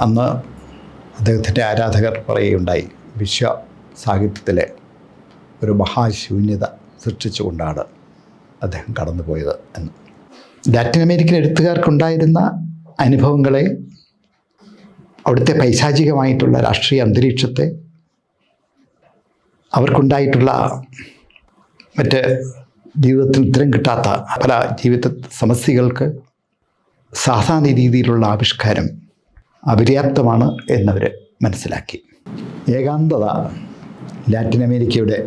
അന്ന് അദ്ദേഹത്തിൻ്റെ ആരാധകർ പറയുകയുണ്ടായി, വിശ്വ സാഹിത്യത്തിലെ ഒരു മഹാശൂന്യത സൃഷ്ടിച്ചുകൊണ്ടാണ് അദ്ദേഹം കടന്നുപോയത് എന്ന്. ലാറ്റിൻ അമേരിക്കൻ എഴുത്തുകാർക്കുണ്ടായിരുന്ന അനുഭവങ്ങളെ, അവിടുത്തെ പൈശാചികമായിട്ടുള്ള രാഷ്ട്രീയ അന്തരീക്ഷത്തെ, അവർക്കുണ്ടായിട്ടുള്ള മറ്റ് ജീവിതത്തിൽ ഉത്തരം കിട്ടാത്ത പല ജീവിത സമസ്യകൾക്ക് സാധാരണ രീതിയിലുള്ള ആവിഷ്കാരം അപര്യാപ്തമാണ് എന്നവർ മനസ്സിലാക്കി. ഏകാന്തത ലാറ്റിൻ അമേരിക്കയുടെ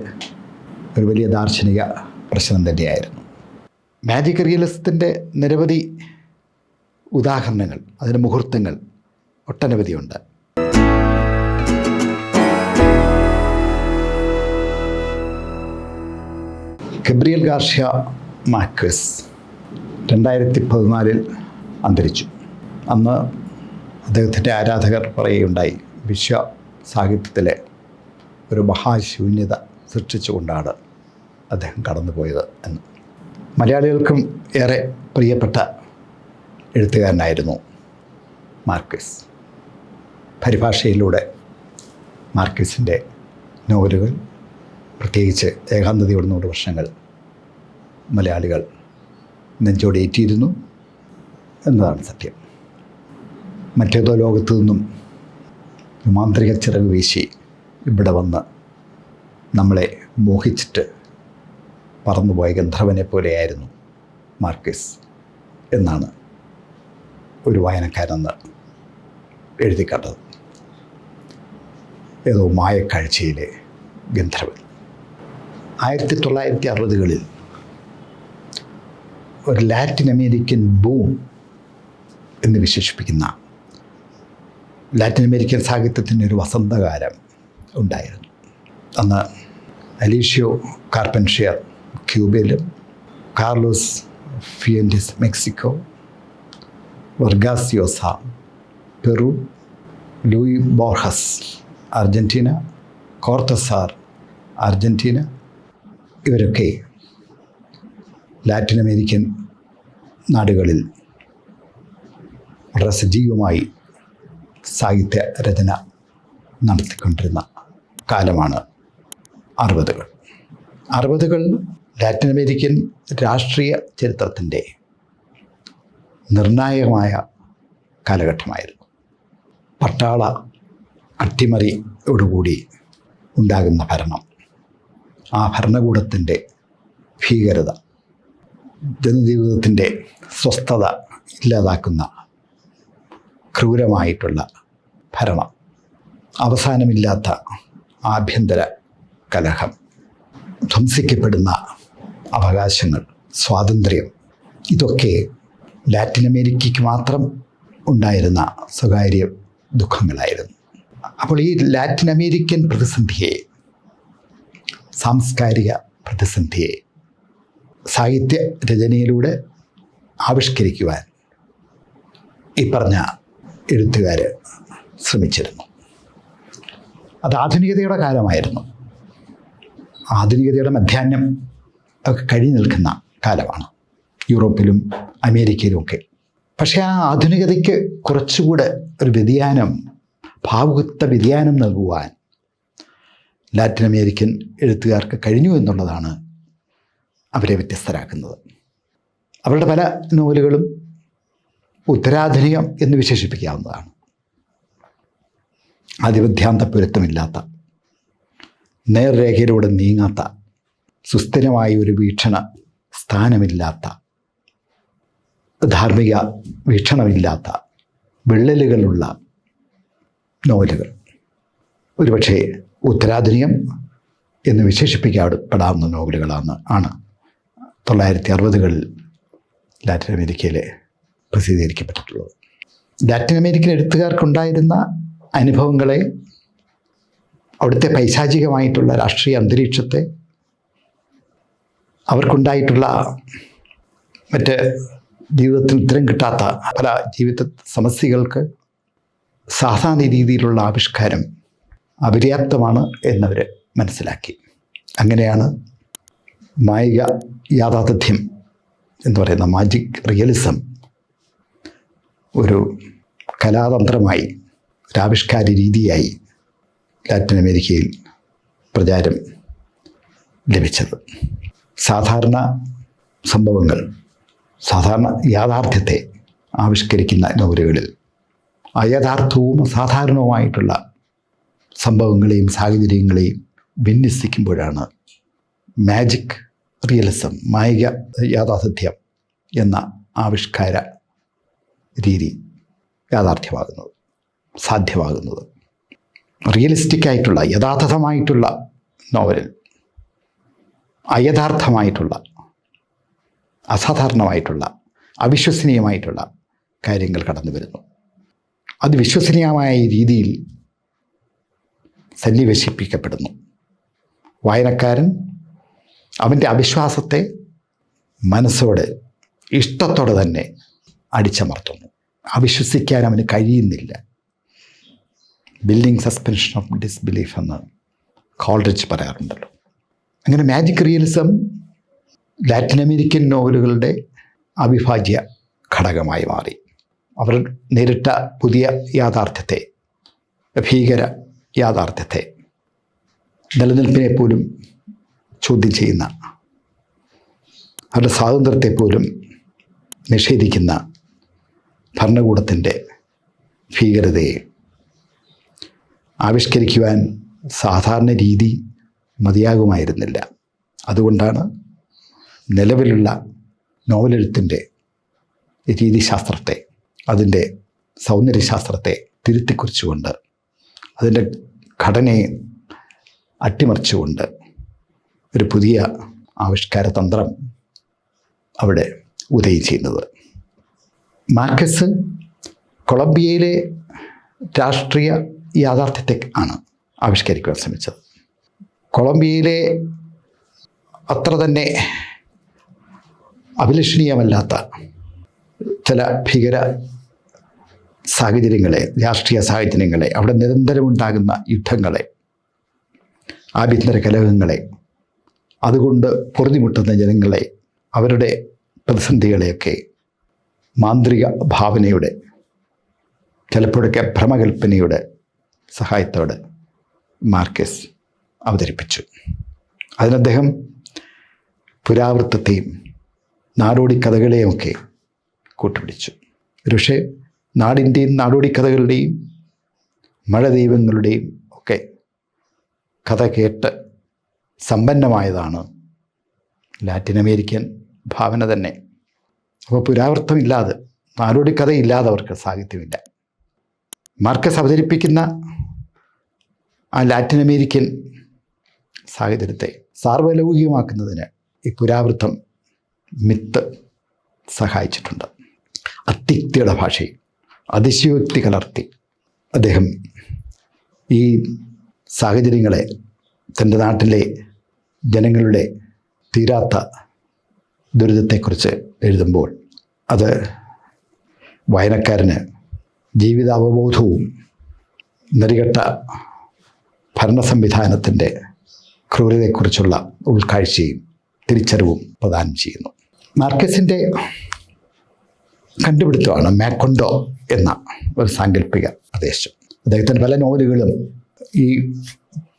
ഒരു വലിയ ദാർശനിക പ്രശ്നം തന്നെയായിരുന്നു. മാജിക് റിയലിസത്തിൻ്റെ നിരവധി ഉദാഹരണങ്ങൾ, അതിന് മുഹൂർത്തങ്ങൾ ഒട്ടനവധിയുണ്ട്. ഗബ്രിയേൽ ഗാർഷ്യ മാർക്വസ് 2014 അന്തരിച്ചു. അന്ന് അദ്ദേഹത്തിൻ്റെ ആരാധകർ പറയുകയുണ്ടായി, വിശ്വ സാഹിത്യത്തിലെ ഒരു മഹാശൂന്യത സൃഷ്ടിച്ചുകൊണ്ടാണ് അദ്ദേഹം കടന്നുപോയത് എന്ന്. മലയാളികൾക്കും ഏറെ പ്രിയപ്പെട്ട എഴുത്തുകാരനായിരുന്നു മാർക്വസ്. പരിഭാഷയിലൂടെ മാർക്വസിൻ്റെ നോവലുകൾ, പ്രത്യേകിച്ച് ഏകാന്തതയുടെ 100 വർഷങ്ങൾ മലയാളികൾ നെഞ്ചോടേറ്റിയിരുന്നു എന്നതാണ് സത്യം. മറ്റേതോ ലോകത്തു നിന്നും മാന്ത്രിക ചിറക് വീശി ഇവിടെ വന്ന് നമ്മളെ മോഹിച്ചിട്ട് പറന്നുപോയ ഗന്ധർവനെ പോലെയായിരുന്നു മാർക്വസ് എന്നാണ് ഒരു വായനക്കാരെന്ന് എഴുതി കണ്ടത്. ഏതോ മായക്കാഴ്ചയിലെ ഗന്ധർവൻ. 1960കളിൽ ഒരു ലാറ്റിൻ അമേരിക്കൻ ബൂം എന്ന് വിശേഷിപ്പിക്കുന്ന ലാറ്റിൻ അമേരിക്കൻ സാഹിത്യത്തിൻ്റെ ഒരു വസന്തകാലം ഉണ്ടായിരുന്നു. അന്ന് അലീഷ്യോ കാർപ്പൻഷിയർ ക്യൂബയിലും, Carlos Fuentes Mexico, Vargas Llosa Peru, Luis Borges Argentina, Cortazar Argentina, ഇവരൊക്കെ ലാറ്റിൻ അമേരിക്കൻ നാടുകളിൽ വളരെ സജീവമായി സാഹിത്യ രചന നടത്തിക്കൊണ്ടിരുന്ന കാലമാണ് 60കൾ. 60കൾ ലാറ്റിൻ അമേരിക്കൻ രാഷ്ട്രീയ ചരിത്രത്തിൻ്റെ നിർണായകമായ കാലഘട്ടമായിരുന്നു. പട്ടാള അട്ടിമറിയോടുകൂടി ഉണ്ടാകുന്ന ഭരണം, ആ ഭരണകൂടത്തിൻ്റെ ഭീകരത, ജനജീവിതത്തിൻ്റെ സ്വസ്ഥത ഇല്ലാതാക്കുന്ന ക്രൂരമായിട്ടുള്ള ഭരണം, അവസാനമില്ലാത്ത ആഭ്യന്തര കലഹം, ധ്വംസിക്കപ്പെടുന്ന അവകാശങ്ങൾ, സ്വാതന്ത്ര്യം, ഇതൊക്കെ ലാറ്റിൻ അമേരിക്കയ്ക്ക് മാത്രം ഉണ്ടായിരുന്ന സ്വകാര്യ ദുഃഖങ്ങളായിരുന്നു. അപ്പോൾ ഈ ലാറ്റിൻ അമേരിക്കൻ പ്രതിസന്ധിയെ, സാംസ്കാരിക പ്രതിസന്ധിയെ സാഹിത്യ രചനയിലൂടെ ആവിഷ്കരിക്കുവാൻ ഈ പറഞ്ഞ എഴുത്തുകാർ ശ്രമിച്ചിരുന്നു. അത് ആധുനികതയുടെ കാലമായിരുന്നു. ആധുനികതയുടെ മധ്യാഹ്നം ഒക്കെ കഴിഞ്ഞു നിൽക്കുന്ന കാലമാണ് യൂറോപ്പിലും അമേരിക്കയിലുമൊക്കെ. പക്ഷേ ആ ആധുനികതയ്ക്ക് കുറച്ചുകൂടെ ഒരു വ്യതിയാനം, ഭാവുകത്വ വ്യതിയാനം നൽകുവാൻ ലാറ്റിൻ അമേരിക്കൻ എഴുത്തുകാർക്ക് കഴിഞ്ഞു എന്നുള്ളതാണ് അവരെ വ്യത്യസ്തരാക്കുന്നത്. അവരുടെ പല നോവലുകളും ഉത്തരാധുനികം എന്ന് വിശേഷിപ്പിക്കാവുന്നതാണ്. ആധിപത്യാന്ത പൊരുത്തമില്ലാത്ത, നേർരേഖയിലൂടെ നീങ്ങാത്ത, സുസ്ഥിരമായ ഒരു വീക്ഷണ സ്ഥാനമില്ലാത്ത, ധാർമ്മിക വീക്ഷണമില്ലാത്ത, വിള്ളലുകളുള്ള നോവലുകൾ. ഒരുപക്ഷെ ഉത്തരാധുനികം എന്ന് വിശേഷിപ്പിക്കപ്പെടാവുന്ന നോവലുകളാണ് 1960കളിൽ ലാറ്റിൻ അമേരിക്കയിൽ പ്രസിദ്ധീകരിക്കപ്പെട്ടിട്ടുള്ളത്. ലാറ്റിൻ അമേരിക്കൻ എഴുത്തുകാർക്കുണ്ടായിരുന്ന അനുഭവങ്ങളെ, അവിടുത്തെ പൈശാചികമായിട്ടുള്ള രാഷ്ട്രീയ അന്തരീക്ഷത്തെ, അവർക്കുണ്ടായിട്ടുള്ള മറ്റ് ജീവിതത്തിൽ ഉത്തരം കിട്ടാത്ത പല ജീവിത സമസ്യകൾക്ക് സാധാരണ രീതിയിലുള്ള ആവിഷ്കാരം അപര്യാപ്തമാണ് എന്നവർ മനസ്സിലാക്കി. അങ്ങനെയാണ് മായിക യാഥാർത്ഥ്യം എന്ന് പറയുന്ന മാജിക് റിയലിസം ഒരു കലാതന്ത്രമായി ഒരാവിഷ്കാര രീതിയായി ലാറ്റിൻ അമേരിക്കയിൽ പ്രചാരം ലഭിച്ചത്. സാധാരണ സംഭവങ്ങൾ, സാധാരണ യാഥാർത്ഥ്യത്തെ ആവിഷ്കരിക്കുന്ന നോവലുകളിൽ അയഥാർത്ഥവും അസാധാരണവുമായിട്ടുള്ള സംഭവങ്ങളെയും സാഹചര്യങ്ങളെയും വിന്യസിക്കുമ്പോഴാണ് മാജിക് റിയലിസം, മായിക യാഥാർത്ഥ്യം എന്ന ആവിഷ്കാര രീതി യാഥാർത്ഥ്യമാകുന്നത്, സാധ്യമാകുന്നത്. റിയലിസ്റ്റിക്കായിട്ടുള്ള, യഥാർത്ഥമായിട്ടുള്ള നോവലിൽ അയഥാർത്ഥമായിട്ടുള്ള, അസാധാരണമായിട്ടുള്ള, അവിശ്വസനീയമായിട്ടുള്ള കാര്യങ്ങൾ കടന്നു വരുന്നു. അത് വിശ്വസനീയമായ രീതിയിൽ സന്നിവേശിപ്പിക്കപ്പെടുന്നു. വായനക്കാരൻ അവൻ്റെ അവിശ്വാസത്തെ മനസ്സോടെ, ഇഷ്ടത്തോടെ തന്നെ അടിച്ചമർത്തുന്നു. അവിശ്വസിക്കാൻ അവന് കഴിയുന്നില്ല. ബിൽഡിംഗ് സസ്പെൻഷൻ ഓഫ് ഡിസ്ബിലീഫ് എന്ന് കോൾറിഡ്ജ് പറയാറുണ്ടല്ലോ. അങ്ങനെ മാജിക് റിയലിസം ലാറ്റിൻ അമേരിക്കൻ നോവലുകളുടെ അവിഭാജ്യ ഘടകമായി മാറി. അവർ നേരിട്ട പുതിയ യാഥാർത്ഥ്യത്തെ, ഭീകര യാഥാർത്ഥ്യത്തെ, നിലനിൽപ്പിനെ പോലും ചോദ്യം ചെയ്യുന്ന, അവരുടെ സ്വാതന്ത്ര്യത്തെ പോലും നിഷേധിക്കുന്ന ഭരണകൂടത്തിൻ്റെ ഭീകരതയെ ആവിഷ്കരിക്കുവാൻ സാധാരണ രീതി മതിയാകുമായിരുന്നില്ല. അതുകൊണ്ടാണ് നിലവിലുള്ള നോവലെഴുത്തിൻ്റെ രീതിശാസ്ത്രത്തെ, അതിൻ്റെ സൗന്ദര്യശാസ്ത്രത്തെ തിരുത്തിക്കുറിച്ചുകൊണ്ട്, അതിൻ്റെ ഘടനയെ അട്ടിമറിച്ചുകൊണ്ട് ഒരു പുതിയ ആവിഷ്കാര തന്ത്രം അവിടെ ഉദയം ചെയ്യുന്നത്. മാർക്കസ് കൊളംബിയയിലെ രാഷ്ട്രീയ യാഥാർത്ഥ്യത്തെ ആണ് ആവിഷ്കരിക്കുവാൻ ശ്രമിച്ചത്. കൊളംബിയയിലെ അത്ര തന്നെ അഭിലഷണീയമല്ലാത്ത ചില ഭീകര സാഹചര്യങ്ങളെ, രാഷ്ട്രീയ സാഹചര്യങ്ങളെ, അവിടെ നിരന്തരമുണ്ടാകുന്ന യുദ്ധങ്ങളെ, ആഭ്യന്തര കലഹങ്ങളെ, അതുകൊണ്ട് പൊറുതിമുട്ടുന്ന ജനങ്ങളെ, അവരുടെ പ്രതിസന്ധികളെയൊക്കെ മാന്ത്രിക ഭാവനയുടെ, ചിലപ്പോഴൊക്കെ ഭ്രമകൽപ്പനയുടെ സഹായത്തോടെ മാർക്കസ് അവതരിപ്പിച്ചു. അതിനദ്ദേഹം പുരാവൃത്തത്തെയും നാടോടി കഥകളെയുമൊക്കെ കൂട്ടുപിടിച്ചു. ഒരുപക്ഷെ നാടിൻ്റെയും നാടോടി കഥകളുടെയും മഴ ദൈവങ്ങളുടെയും ഒക്കെ കഥ കേട്ട് സമ്പന്നമായതാണ് ലാറ്റിൻ അമേരിക്കൻ ഭാവന തന്നെ. അപ്പോൾ പുരാവൃത്തമില്ലാതെ, നാടോടി കഥയില്ലാതെ അവർക്ക് സാഹിത്യമില്ല. മാർക്കസ് അവതരിപ്പിക്കുന്ന ആ ലാറ്റിൻ അമേരിക്കൻ സാഹചര്യത്തെ സാർവലൗകികമാക്കുന്നതിന് ഈ പുരാവൃത്തം, മിത്ത് സഹായിച്ചിട്ടുണ്ട്. അത്യുക്തിയുടെ ഭാഷയിൽ അതിശയോക്തി കലർത്തി അദ്ദേഹം ഈ സാഹചര്യങ്ങളെ, തൻ്റെ നാട്ടിലെ ജനങ്ങളുടെ തീരാത്ത ദുരിതത്തെക്കുറിച്ച് എഴുതുമ്പോൾ അത് വായനക്കാരന് ജീവിതാവബോധവും നെറികെട്ട ഭരണ സംവിധാനത്തിൻ്റെ ക്രൂരതയെക്കുറിച്ചുള്ള ഉൾക്കാഴ്ചയും തിരിച്ചറിവും പ്രദാനം ചെയ്യുന്നു. മാർക്കസിൻ്റെ കണ്ടുപിടുത്തമാണ് മാക്കോണ്ടോ എന്ന ഒരു സാങ്കല്പിക പ്രദേശം. അദ്ദേഹത്തിൻ്റെ പല നോവലുകളും ഈ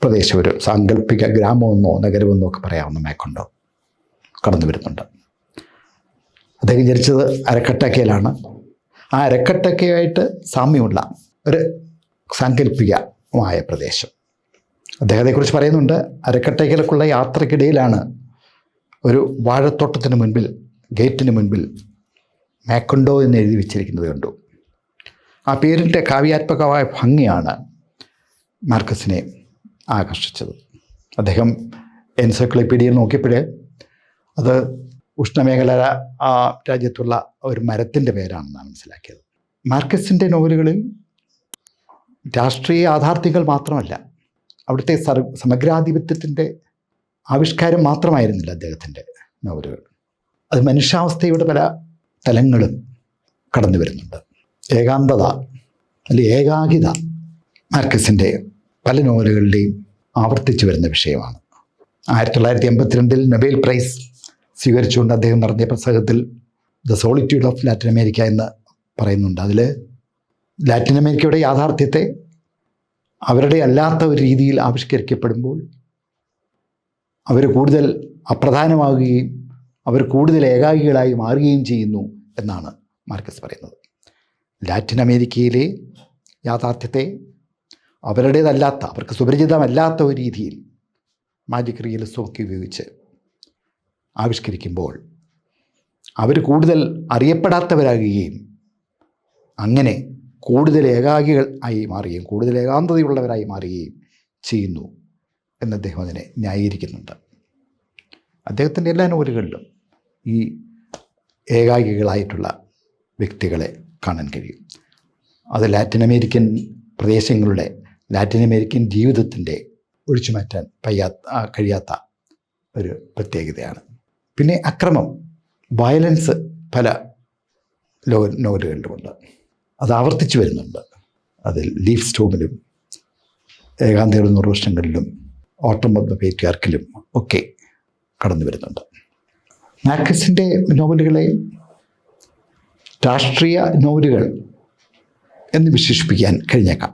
പ്രദേശം ഒരു സാങ്കല്പിക ഗ്രാമമെന്നോ നഗരമെന്നോ ഒക്കെ പറയാവുന്ന മാക്കോണ്ടോ കടന്നു വരുന്നുണ്ട്. അദ്ദേഹം ജനിച്ചത് അരക്കട്ടക്കയിലാണ്. ആ അരക്കട്ടക്കയായിട്ട് സാമ്യമുള്ള ഒരു സാങ്കല്പികമായ പ്രദേശം. അദ്ദേഹത്തെക്കുറിച്ച് പറയുന്നുണ്ട്, അരക്കട്ടയ്ക്കലേക്കുള്ള യാത്രക്കിടയിലാണ് ഒരു വാഴത്തോട്ടത്തിന് മുൻപിൽ, ഗേറ്റിന് മുൻപിൽ മാക്കോണ്ടോ എന്ന് എഴുതി വെച്ചിരിക്കുന്നത് കണ്ടു. ആ പേരിൻ്റെ കാവ്യാത്മകമായ ഭംഗിയാണ് മാർക്കസിനെ ആകർഷിച്ചത്. അദ്ദേഹം എൻസൈക്ലോപീഡിയയിൽ നോക്കിയപ്പോൾ അത് ഉഷ്ണമേഖല ആ രാജ്യത്തുള്ള ഒരു മരത്തിൻ്റെ പേരാണെന്നാണ് മനസ്സിലാക്കിയത്. മാർക്കസിൻ്റെ നോവലുകളിൽ രാഷ്ട്രീയ യാഥാർത്ഥ്യങ്ങൾ മാത്രമല്ല, അവിടുത്തെ സമഗ്രാധിപത്യത്തിൻ്റെ ആവിഷ്കാരം മാത്രമായിരുന്നില്ല അദ്ദേഹത്തിൻ്റെ നോവലുകൾ. അത് മനുഷ്യാവസ്ഥയുടെ പല തലങ്ങളും കടന്നു വരുന്നുണ്ട്. ഏകാന്തത അല്ലെങ്കിൽ ഏകാകിത മാർക്കസിൻ്റെ പല നോവലുകളുടെയും ആവർത്തിച്ചു വരുന്ന വിഷയമാണ്. 1982 നൊബേൽ പ്രൈസ് സ്വീകരിച്ചുകൊണ്ട് അദ്ദേഹം നടത്തിയ പ്രസംഗത്തിൽ the solitude of Latin America എന്ന് പറയുന്നുണ്ട്. അതിൽ ലാറ്റിൻ അമേരിക്കയുടെ യാഥാർത്ഥ്യത്തെ അവരുടെ അല്ലാത്ത ഒരു രീതിയിൽ ആവിഷ്കരിക്കപ്പെടുമ്പോൾ അവർ കൂടുതൽ അപ്രധാനമാകുകയും അവർ കൂടുതൽ ഏകാഗികളായി മാറുകയും ചെയ്യുന്നു എന്നാണ് മാർക്കസ് പറയുന്നത്. ലാറ്റിൻ അമേരിക്കയിലെ യാഥാർത്ഥ്യത്തെ അവരുടേതല്ലാത്ത, അവർക്ക് സുപരിചിതമല്ലാത്ത ഒരു രീതിയിൽ മാജിക് റിയലിസമൊക്കെ ഉപയോഗിച്ച് ആവിഷ്കരിക്കുമ്പോൾ അവർ കൂടുതൽ അറിയപ്പെടാത്തവരാകുകയും അങ്ങനെ കൂടുതൽ ഏകാഗികൾ ആയി മാറുകയും കൂടുതൽ ഏകാന്തതയുള്ളവരായി മാറുകയും ചെയ്യുന്നു എന്ന് അദ്ദേഹം അതിനെ ന്യായീകരിക്കുന്നുണ്ട്. അദ്ദേഹത്തിൻ്റെ എല്ലാ നോവലുകളിലും ഈ ഏകാഗികളായിട്ടുള്ള വ്യക്തികളെ കാണാൻ കഴിയും. അത് ലാറ്റിൻ അമേരിക്കൻ പ്രദേശങ്ങളുടെ, ലാറ്റിൻ അമേരിക്കൻ ജീവിതത്തിൻ്റെ ഒഴിച്ചു മാറ്റാൻ കഴിയാത്ത ഒരു പ്രത്യേകതയാണ്. പിന്നെ അക്രമം, വയലൻസ് പല നോവലുകളിലുമുണ്ട്. അത് ആവർത്തിച്ചു വരുന്നുണ്ട്. അതിൽ ലീഫ് സ്റ്റോമിലും ഏകാന്തയുടെ 100 വർഷങ്ങളിലും ഓട്ടം ഓഫ് ദ പേട്രിയാർക്കിലും ഒക്കെ കടന്നു വരുന്നുണ്ട്. മാർക്കസിൻ്റെ നോവലുകളെ രാഷ്ട്രീയ നോവലുകൾ എന്ന് വിശേഷിപ്പിക്കാൻ കഴിഞ്ഞേക്കാം.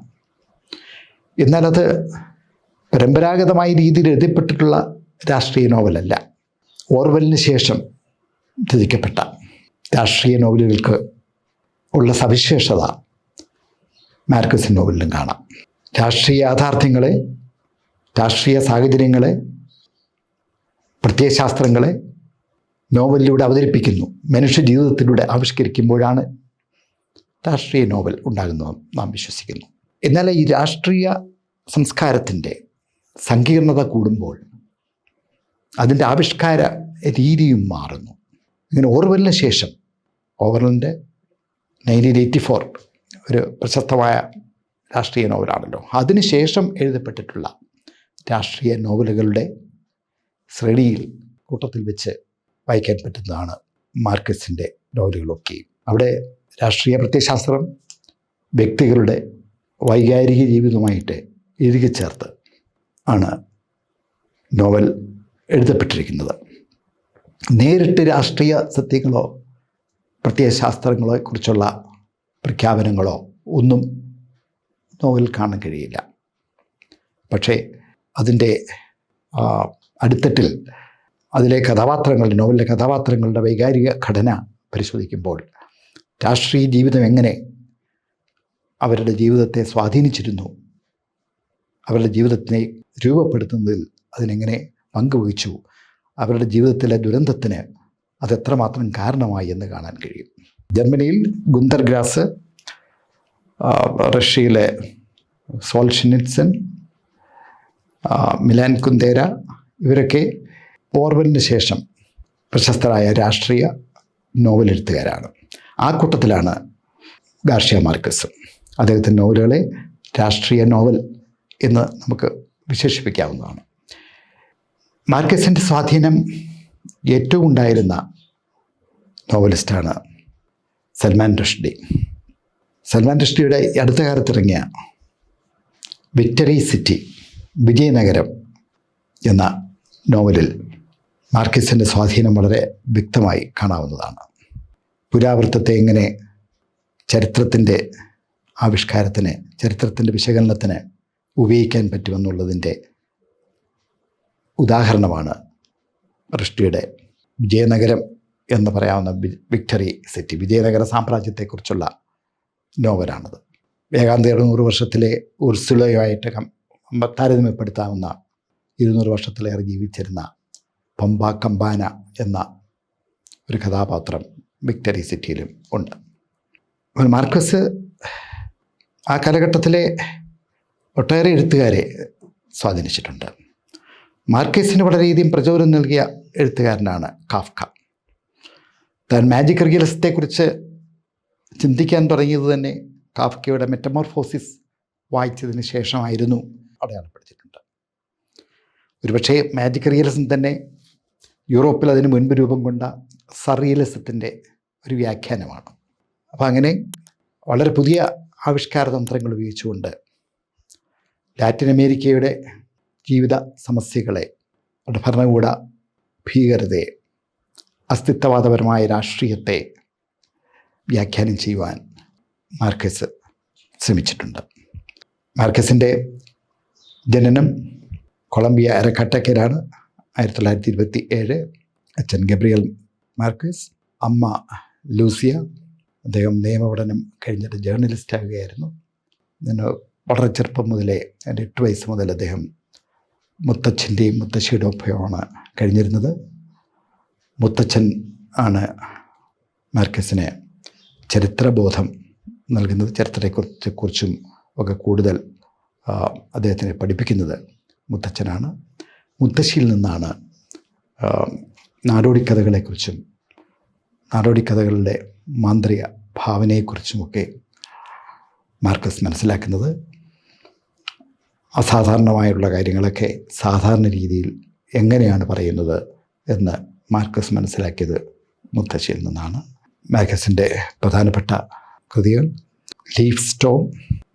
എന്നാൽ അത് പരമ്പരാഗതമായ രീതിയിൽ എഴുതപ്പെട്ടിട്ടുള്ള രാഷ്ട്രീയ നോവലല്ല. ഓർവെലിന് ശേഷം രചിക്കപ്പെട്ട രാഷ്ട്രീയ നോവലുകൾക്ക് ഉള്ള സവിശേഷത മാർക്കസിൻ നോവലിലും കാണാം. രാഷ്ട്രീയ യാഥാർത്ഥ്യങ്ങളെ, രാഷ്ട്രീയ സാഹചര്യങ്ങളെ, പ്രത്യയശാസ്ത്രങ്ങളെ നോവലിലൂടെ അവതരിപ്പിക്കുന്നു. മനുഷ്യ ജീവിതത്തിലൂടെ ആവിഷ്കരിക്കുമ്പോഴാണ് രാഷ്ട്രീയ നോവൽ ഉണ്ടാകുന്നത് നാം വിശ്വസിക്കുന്നു. എന്നാൽ ഈ രാഷ്ട്രീയ സംസ്കാരത്തിൻ്റെ സങ്കീർണത കൂടുമ്പോൾ അതിൻ്റെ ആവിഷ്കാര രീതിയും മാറുന്നു. ഇങ്ങനെ ഓർവെലിന് ശേഷം, ഓർവെലിൻ്റെ 1984 ഒരു പ്രശസ്തമായ രാഷ്ട്രീയ നോവലാണല്ലോ, അതിനുശേഷം എഴുതപ്പെട്ടിട്ടുള്ള രാഷ്ട്രീയ നോവലുകളുടെ ശ്രേണിയിൽ കൂട്ടത്തിൽ വെച്ച് വായിക്കാൻ പറ്റുന്നതാണ് മാർക്കസിൻ്റെ നോവലുകളൊക്കെ. അവിടെ രാഷ്ട്രീയ പ്രത്യയശാസ്ത്രം വ്യക്തികളുടെ വൈകാരിക ജീവിതവുമായിട്ട് ഇഴുകിച്ചേർത്ത് ആണ് നോവൽ എഴുതപ്പെട്ടിരിക്കുന്നത്. നേരിട്ട് രാഷ്ട്രീയ സത്യങ്ങളോ പ്രത്യയശാസ്ത്രങ്ങളെ കുറിച്ചുള്ള പ്രഖ്യാപനങ്ങളോ ഒന്നും നോവൽ കാണാൻ കഴിയില്ല. പക്ഷേ അതിൻ്റെ അടിത്തട്ടിൽ അതിലെ കഥാപാത്രങ്ങളുടെ, നോവലിലെ കഥാപാത്രങ്ങളുടെ വൈകാരിക ഘടന പരിശോധിക്കുമ്പോൾ രാഷ്ട്രീയ ജീവിതം എങ്ങനെ അവരുടെ ജീവിതത്തെ സ്വാധീനിച്ചിരുന്നു, അവരുടെ ജീവിതത്തിനെ രൂപപ്പെടുത്തുന്നതിൽ അതിനെങ്ങനെ പങ്കുവഹിച്ചു, അവരുടെ ജീവിതത്തിലെ ദുരന്തത്തിന് അതെത്രമാത്രം കാരണമായി എന്ന് കാണാൻ കഴിയും. ജർമ്മനിയിൽ ഗുന്തർ ഗ്രാസ്, റഷ്യയിലെ സോൾഷനിറ്റ്സൺ, മിലാൻ കുന്ദേര, ഇവരൊക്കെ ഓർവെലിന് ശേഷം പ്രശസ്തരായ രാഷ്ട്രീയ നോവൽ എഴുത്തുകാരാണ്. ആ കൂട്ടത്തിലാണ് ഗാർഷ്യ മാർക്കസ്. അദ്ദേഹത്തിൻ്റെ നോവലുകളെ രാഷ്ട്രീയ നോവൽ എന്ന് നമുക്ക് വിശേഷിപ്പിക്കാവുന്നതാണ്. മാർക്കസിൻ്റെ സ്വാധീനം ഏറ്റവും ഉണ്ടായിരുന്ന നോവലിസ്റ്റാണ് സൽമാൻ റുഷ്ദി. സൽമാൻ റുഷ്ദിയുടെ അടുത്ത കാലത്തിറങ്ങിയ വിക്ടറി സിറ്റി, വിജയനഗരം എന്ന നോവലിൽ മാർക്കസിൻ്റെ സ്വാധീനം വളരെ വ്യക്തമായി കാണാവുന്നതാണ്. പുരാവൃത്തത്തെ എങ്ങനെ ചരിത്രത്തിൻ്റെ ആവിഷ്കാരത്തിന്, ചരിത്രത്തിൻ്റെ വിശകലനത്തിന് ഉപയോഗിക്കാൻ പറ്റുമെന്നുള്ളതിൻ്റെ ഉദാഹരണമാണ് റുഷ്ദിയുടെ വിജയനഗരം എന്ന് പറയാവുന്ന വിക്ടറി സിറ്റി, വിജയനഗര സാമ്രാജ്യത്തെക്കുറിച്ചുള്ള നോവലാണത്. ഏകാന്തയുടെ 100 വർഷത്തിലെ ഉർസുലയുമായിട്ട് താരതമ്യപ്പെടുത്താവുന്ന 200 വർഷത്തിലേറെ ജീവിച്ചിരുന്ന പമ്പ കമ്പാന എന്ന ഒരു കഥാപാത്രം വിക്ടറി സിറ്റിയിലും ഉണ്ട്. മാർക്കസ് ആ കാലഘട്ടത്തിലെ ഒട്ടേറെ എഴുത്തുകാരെ സ്വാധീനിച്ചിട്ടുണ്ട്. മാർക്കസിന് വളരെയധികം പ്രചോദനം നൽകിയ എഴുത്തുകാരനാണ് കാഫ്ക. താൻ മാജിക് റിയലിസത്തെക്കുറിച്ച് ചിന്തിക്കാൻ തുടങ്ങിയത് തന്നെ കാഫ്കയുടെ മെറ്റമോർഫോസിസ് വായിച്ചതിന് ശേഷമായിരുന്നു അടയാളപ്പെടുത്തിയിട്ടുണ്ട്. ഒരുപക്ഷേ മാജിക് റിയലിസം തന്നെ യൂറോപ്പിൽ അതിന് മുൻപ് രൂപം കൊണ്ട സർറിയലിസത്തിൻ്റെ ഒരു വ്യാഖ്യാനമാണ്. അപ്പോൾ അങ്ങനെ വളരെ പുതിയ ആവിഷ്കാര തന്ത്രങ്ങൾ ഉപയോഗിച്ചുകൊണ്ട് ലാറ്റിൻ അമേരിക്കയുടെ ജീവിത സമസ്യകളെ, ഭരണകൂട ഭീകരതയെ, അസ്തിത്വവാദപരമായ രാഷ്ട്രീയത്തെ വ്യാഖ്യാനം ചെയ്യുവാൻ മാർക്കസ് ശ്രമിച്ചിട്ടുണ്ട്. മാർക്കസിൻ്റെ ജനനം കൊളംബിയ അരക്കട്ടക്കലാണ് 1927. അച്ഛൻ ഗബ്രിയൽ മാർക്കസ്, അമ്മ ലൂസിയ. അദ്ദേഹം നിയമപഠനം കഴിഞ്ഞിട്ട് ജേർണലിസ്റ്റ് ആകുകയായിരുന്നു. ഞാൻ വളരെ ചെറുപ്പം മുതലേ, എൻ്റെ 8 വയസ്സ് മുതൽ അദ്ദേഹം മുത്തച്ഛൻ്റെയും മുത്തശ്ശിയുടെ ഒപ്പമാണ് കഴിഞ്ഞിരുന്നത്. മുത്തച്ഛൻ ആണ് മാർക്കസിന് ചരിത്രബോധം നൽകുന്നത്. ചരിത്രത്തെക്കുറിച്ചും ഒക്കെ കൂടുതൽ അദ്ദേഹത്തിനെ പഠിപ്പിക്കുന്നത് മുത്തച്ഛനാണ്. മുത്തശ്ശിയിൽ നിന്നാണ് നാടോടിക്കഥകളെക്കുറിച്ചും നാടോടിക്കഥകളുടെ മാന്ത്രിക ഭാവനയെക്കുറിച്ചുമൊക്കെ മാർക്കസ് മനസ്സിലാക്കുന്നത്. അസാധാരണമായുള്ള കാര്യങ്ങളൊക്കെ സാധാരണ രീതിയിൽ എങ്ങനെയാണ് പറയുന്നത് എന്ന് മാർക്കസ് മനസ്സിലാക്കിയത് മുത്തശ്ശിയിൽ നിന്നാണ്. മാർക്കസിൻ്റെ പ്രധാനപ്പെട്ട കൃതികൾ ലീഫ് സ്റ്റോം,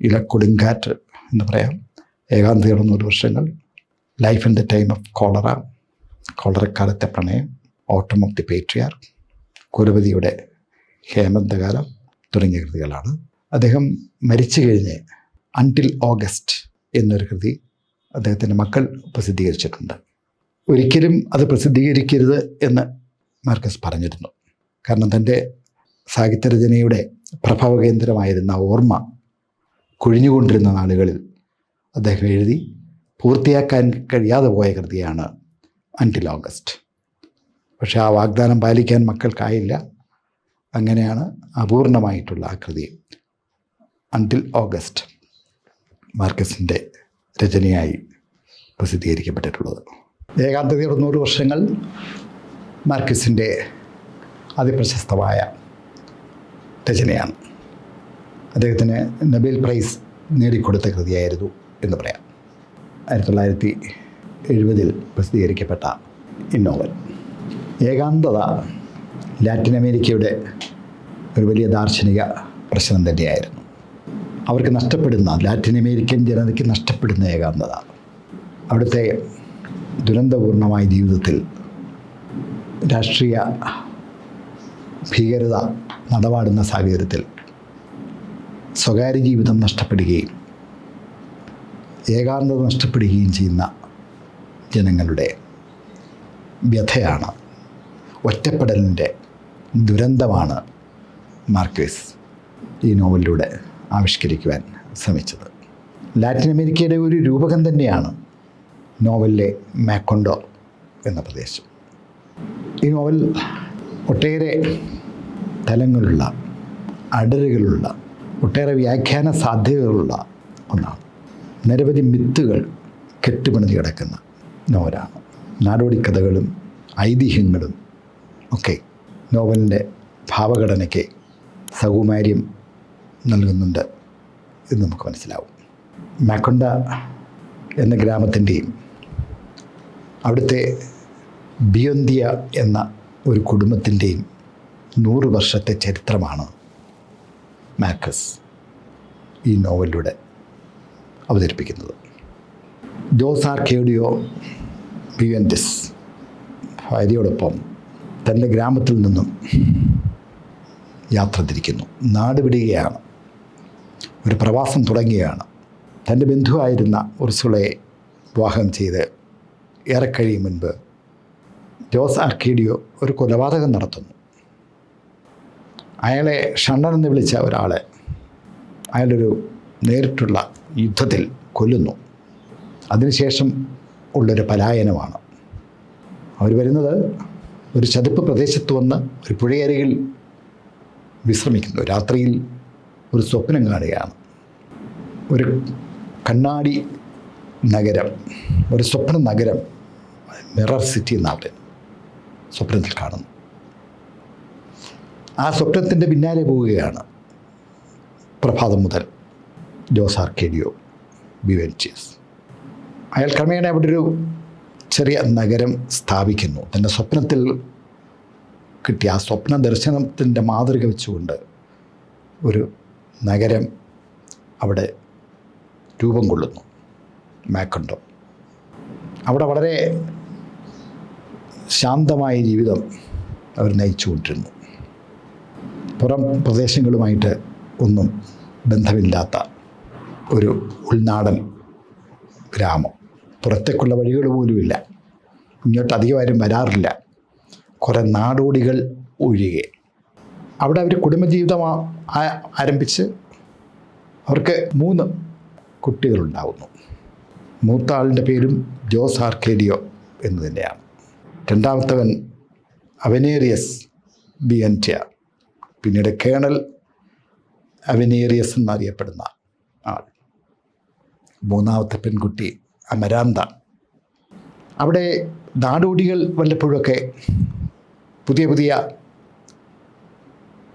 ഇലക്കൊടുങ്കാറ്റ് എന്ന് പറയാം, ഏകാന്തതയുടെ 100 വർഷങ്ങൾ, life in the time of cholera, കോളറക്കാലത്തെ പ്രണയം, ഓട്ടം ഓഫ് ദി പേട്രിയാർക്ക്, കുലപതിയുടെ ഹേമന്തകാലം തുടങ്ങിയ കൃതികളാണ്. അദ്ദേഹം മരിച്ചു കഴിഞ്ഞ് അൺടിൽ ഓഗസ്റ്റ് എന്നൊരു കൃതി അദ്ദേഹത്തിൻ്റെ മക്കൾ പ്രസിദ്ധീകരിച്ചിട്ടുണ്ട്. ഒരിക്കലും അത് പ്രസിദ്ധീകരിക്കരുത് എന്ന് മാർക്കസ് പറഞ്ഞിരുന്നു. കാരണം തൻ്റെ സാഹിത്യരചനയുടെ പ്രഭവകേന്ദ്രമായിരുന്ന ഓർമ്മ കൊഴിഞ്ഞുകൊണ്ടിരുന്ന നാളുകളിൽ അദ്ദേഹം എഴുതി പൂർത്തിയാക്കാൻ കഴിയാതെ പോയ കൃതിയാണ് അൺടിൽ ഓഗസ്റ്റ്. പക്ഷേ ആ വാഗ്ദാനം പാലിക്കാൻ മക്കൾക്കായില്ല. അങ്ങനെയാണ് അപൂർണമായിട്ടുള്ള ആ കൃതി അൺടിൽ ഓഗസ്റ്റ് മാർക്കസിൻ്റെ രചനയായി പ്രസിദ്ധീകരിക്കപ്പെട്ടിട്ടുള്ളത്. ഏകാന്തതയുടെ 100 വർഷങ്ങൾ മാർക്കസിൻ്റെ അതിപ്രശസ്തമായ രചനയാണ്. അദ്ദേഹത്തിന് നൊബേൽ പ്രൈസ് നേടിക്കൊടുത്ത കൃതിയായിരുന്നു എന്ന് പറയാം. 1970 പ്രസിദ്ധീകരിക്കപ്പെട്ട ഈ നോവൽ. ഏകാന്തത ലാറ്റിൻ അമേരിക്കയുടെ ഒരു വലിയ ദാർശനിക പ്രശ്നം തന്നെയായിരുന്നു. അവർക്ക് നഷ്ടപ്പെടുന്ന, ലാറ്റിൻ അമേരിക്കൻ ജനതയ്ക്ക് നഷ്ടപ്പെടുന്ന ഏകാന്തത, അവിടുത്തെ ദുരന്തപൂർണമായ ജീവിതത്തിൽ രാഷ്ട്രീയ ഭീകരത നടമാടുന്ന സാഹചര്യത്തിൽ സ്വകാര്യ ജീവിതം നഷ്ടപ്പെടുകയും ഏകാന്തത നഷ്ടപ്പെടുകയും ചെയ്യുന്ന ജനങ്ങളുടെ വ്യഥയാണ്, ഒറ്റപ്പെടലിൻ്റെ ദുരന്തമാണ് മാർക്വേസ് ഈ നോവലിലൂടെ ആവിഷ്കരിക്കുവാൻ ശ്രമിച്ചത്. ലാറ്റിൻ അമേരിക്കയുടെ ഒരു രൂപകം തന്നെയാണ് നോവലിലെ മാക്കോണ്ടോ എന്ന പ്രദേശം. ഈ നോവൽ ഒട്ടേറെ തലങ്ങളുള്ള, അടരുകളുള്ള, ഒട്ടേറെ വ്യാഖ്യാന സാധ്യതകളുള്ള ഒന്നാണ്. നിരവധി മിത്തുകൾ കെട്ടുപണിത് കിടക്കുന്ന നോവലാണ്. നാടോടിക്കഥകളും ഐതിഹ്യങ്ങളും ഒക്കെ നോവലിൻ്റെ ഭാവഘടനയ്ക്ക് സകുമാര്യം നൽകുന്നുണ്ട് എന്ന് നമുക്ക് മനസ്സിലാവും. മാക്കോണ്ട എന്ന ഗ്രാമത്തിൻ്റെയും അവിടുത്തെ ബിയോന്തിയ എന്ന ഒരു കുടുംബത്തിൻ്റെയും 100 വർഷത്തെ ചരിത്രമാണ് മാർക്കസ് ഈ നോവലിലൂടെ അവതരിപ്പിക്കുന്നത്. ജോസ് ആർക്കേഡിയോ ബിവൻറ്റിസ് ഭാര്യയോടൊപ്പം തൻ്റെ ഗ്രാമത്തിൽ നിന്നും യാത്ര തിരിക്കുന്നു. നാട് വിടുകയാണ്, ഒരു പ്രവാസം തുടങ്ങുകയാണ്. തൻ്റെ ബന്ധുവായിരുന്ന ഉർസുളയെ വിവാഹം ചെയ്ത് ഏറെക്കഴിയും മുൻപ് ജോസ് ആർക്കേഡിയോ ഒരു കൊലപാതകം നടത്തുന്നു. അയാളെ ഷണ്ണൻ എന്ന് വിളിച്ച ഒരാളെ അയാളൊരു നേരിട്ടുള്ള യുദ്ധത്തിൽ കൊല്ലുന്നു. അതിനുശേഷം ഉള്ളൊരു പലായനമാണ്. അവർ വരുന്നത് ഒരു ചതുപ്പ് പ്രദേശത്ത് വന്ന് ഒരു പുഴയരികിൽ വിശ്രമിക്കുന്നു. രാത്രിയിൽ ഒരു സ്വപ്നം കാണുകയാണ്. ഒരു കണ്ണാടി നഗരം, ഒരു സ്വപ്ന നഗരം, മിറർ സിറ്റി എന്നവിടെ സ്വപ്നത്തിൽ കാണുന്നു. ആ സ്വപ്നത്തിൻ്റെ പിന്നാലെ പോവുകയാണ് പ്രഭാതം മുതൽ ജോസ് ആർക്കേഡിയോ ബിവൻറ്റിസ്. അയാൾ ക്രമേണ അവിടെ ഒരു ചെറിയ നഗരം സ്ഥാപിക്കുന്നു. തൻ്റെ സ്വപ്നത്തിൽ കിട്ടിയ ആ സ്വപ്ന ദർശനത്തിൻ്റെ മാതൃക വെച്ചുകൊണ്ട് ഒരു നഗരം അവിടെ രൂപം കൊള്ളുന്നു, മാക്കോണ്ടോ. അവിടെ വളരെ ശാന്തമായ ജീവിതം അവർ നയിച്ചുകൊണ്ടിരുന്നു. പുറം പ്രദേശങ്ങളുമായിട്ട് ഒന്നും ബന്ധമില്ലാത്ത ഒരു ഉൾനാടൻ ഗ്രാമം. പുറത്തേക്കുള്ള വഴികൾ പോലുമില്ല, ഇങ്ങോട്ട് അധികം ആരും വരാറില്ല, കുറേ നാടോടികൾ ഒഴികെ. അവിടെ അവർ കുടുംബജീവിതം ആരംഭിച്ച് അവർക്ക് 3 കുട്ടികളുണ്ടാവുന്നു. മൂത്ത ആളിൻ്റെ പേരും ജോസ് ആർക്കേഡിയോ എന്ന് തന്നെയാണ്. രണ്ടാമത്തവൻ അവനേറിയസ് ബിയൻറ്റ്യ, പിന്നീട് കേണൽ അവനേറിയസ് എന്നറിയപ്പെടുന്ന ആൾ. മൂന്നാമത്തെ പെൺകുട്ടി അമരാന്ത. അവിടെ നാടോടികൾ വല്ലപ്പോഴൊക്കെ പുതിയ പുതിയ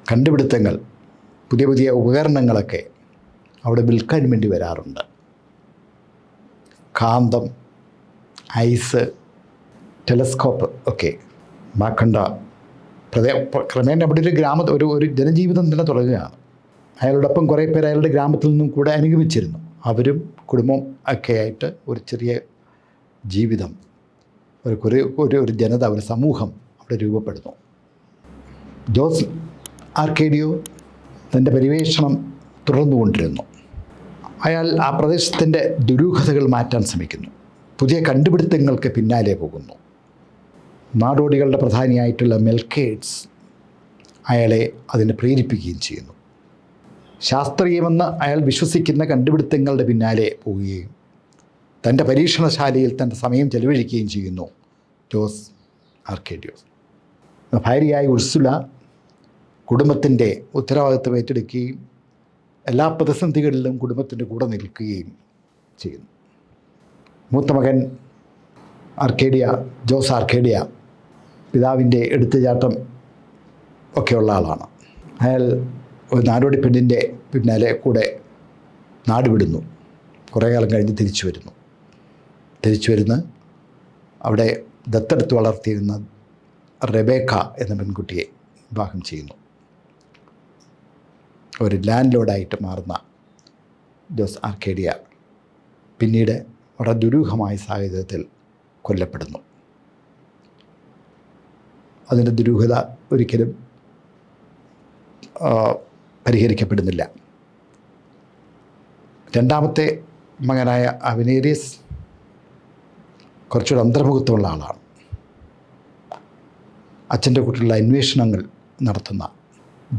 കണ്ടുപിടുത്തങ്ങൾ, പുതിയ പുതിയ ഉപകരണങ്ങളൊക്കെ അവിടെ വിൽക്കാൻ വേണ്ടി വരാറുണ്ട്. കാന്തം, ഐസ്, ടെലസ്കോപ്പ് ഒക്കെ. മാക്കണ്ട ക്രമേണ അവിടെ ഒരു ജനജീവിതം തന്നെ തുടങ്ങുകയാണ്. അയാളോടൊപ്പം കുറേ പേർ അയാളുടെ ഗ്രാമത്തിൽ നിന്നും കൂടെ അനുഗമിച്ചിരുന്നു. അവരും കുടുംബം ഒക്കെ ആയിട്ട് ഒരു ചെറിയ ജീവിതം, ഒരു ജനത, ഒരു സമൂഹം അവിടെ രൂപപ്പെടുന്നു. ജോസ് ആർക്കേഡിയോ തൻ്റെ പരിവേഷണം തുടർന്നുകൊണ്ടിരുന്നു. അയാൾ ആ പ്രദേശത്തിൻ്റെ ദുരൂഹതകൾ മാറ്റാൻ ശ്രമിക്കുന്നു. പുതിയ കണ്ടുപിടുത്തങ്ങൾക്ക് പിന്നാലെ പോകുന്നു. നാടോടികളുടെ പ്രധാനിയായിട്ടുള്ള മെൽക്കേഡ്സ് അയാളെ അതിനെ പ്രേരിപ്പിക്കുകയും ചെയ്യുന്നു. ശാസ്ത്രീയമെന്ന് അയാൾ വിശ്വസിക്കുന്ന കണ്ടുപിടുത്തങ്ങളുടെ പിന്നാലെ പോവുകയും തൻ്റെ പരീക്ഷണശാലയിൽ തൻ്റെ സമയം ചെലവഴിക്കുകയും ചെയ്യുന്നു ജോസ് ആർക്കേഡിയോസ്. ഭാര്യയായ ഉർസുല കുടുംബത്തിൻ്റെ ഉത്തരവാദിത്വം ഏറ്റെടുക്കുകയും എല്ലാ പ്രതിസന്ധികളിലും കുടുംബത്തിൻ്റെ കൂടെ നിൽക്കുകയും ചെയ്യുന്നു. മൂത്ത മകൻ ജോസ് ആർക്കേഡിയ പിതാവിൻ്റെ എടുത്തുചാട്ടം ഒക്കെയുള്ള ആളാണ്. അയാൾ ഒരു നാടോടി പെണ്ണിൻ്റെ പിന്നാലെ കൂടെ നാട് വിടുന്നു. കുറേ കാലം കഴിഞ്ഞ് തിരിച്ചു വരുന്ന അവിടെ ദത്തെടുത്ത് വളർത്തിയിരുന്ന റെബേക്ക എന്ന പെൺകുട്ടിയെ വിവാഹം ചെയ്യുന്നു. ഒരു ലാൻഡ് ലോഡായിട്ട് മാറുന്ന ജോസ് ആർക്കേഡിയ പിന്നീട് വളരെ ദുരൂഹമായ സാഹചര്യത്തിൽ കൊല്ലപ്പെടുന്നു. അതിൻ്റെ ദുരൂഹത ഒരിക്കലും പരിഹരിക്കപ്പെടുന്നില്ല. രണ്ടാമത്തെ മകനായ അവനേറിയസ് കുറച്ചുകൂടെ അന്തർമുഖത്വമുള്ള ആളാണ്. അച്ഛൻ്റെ കുട്ടികളുടെ അന്വേഷണങ്ങൾ നടത്തുന്ന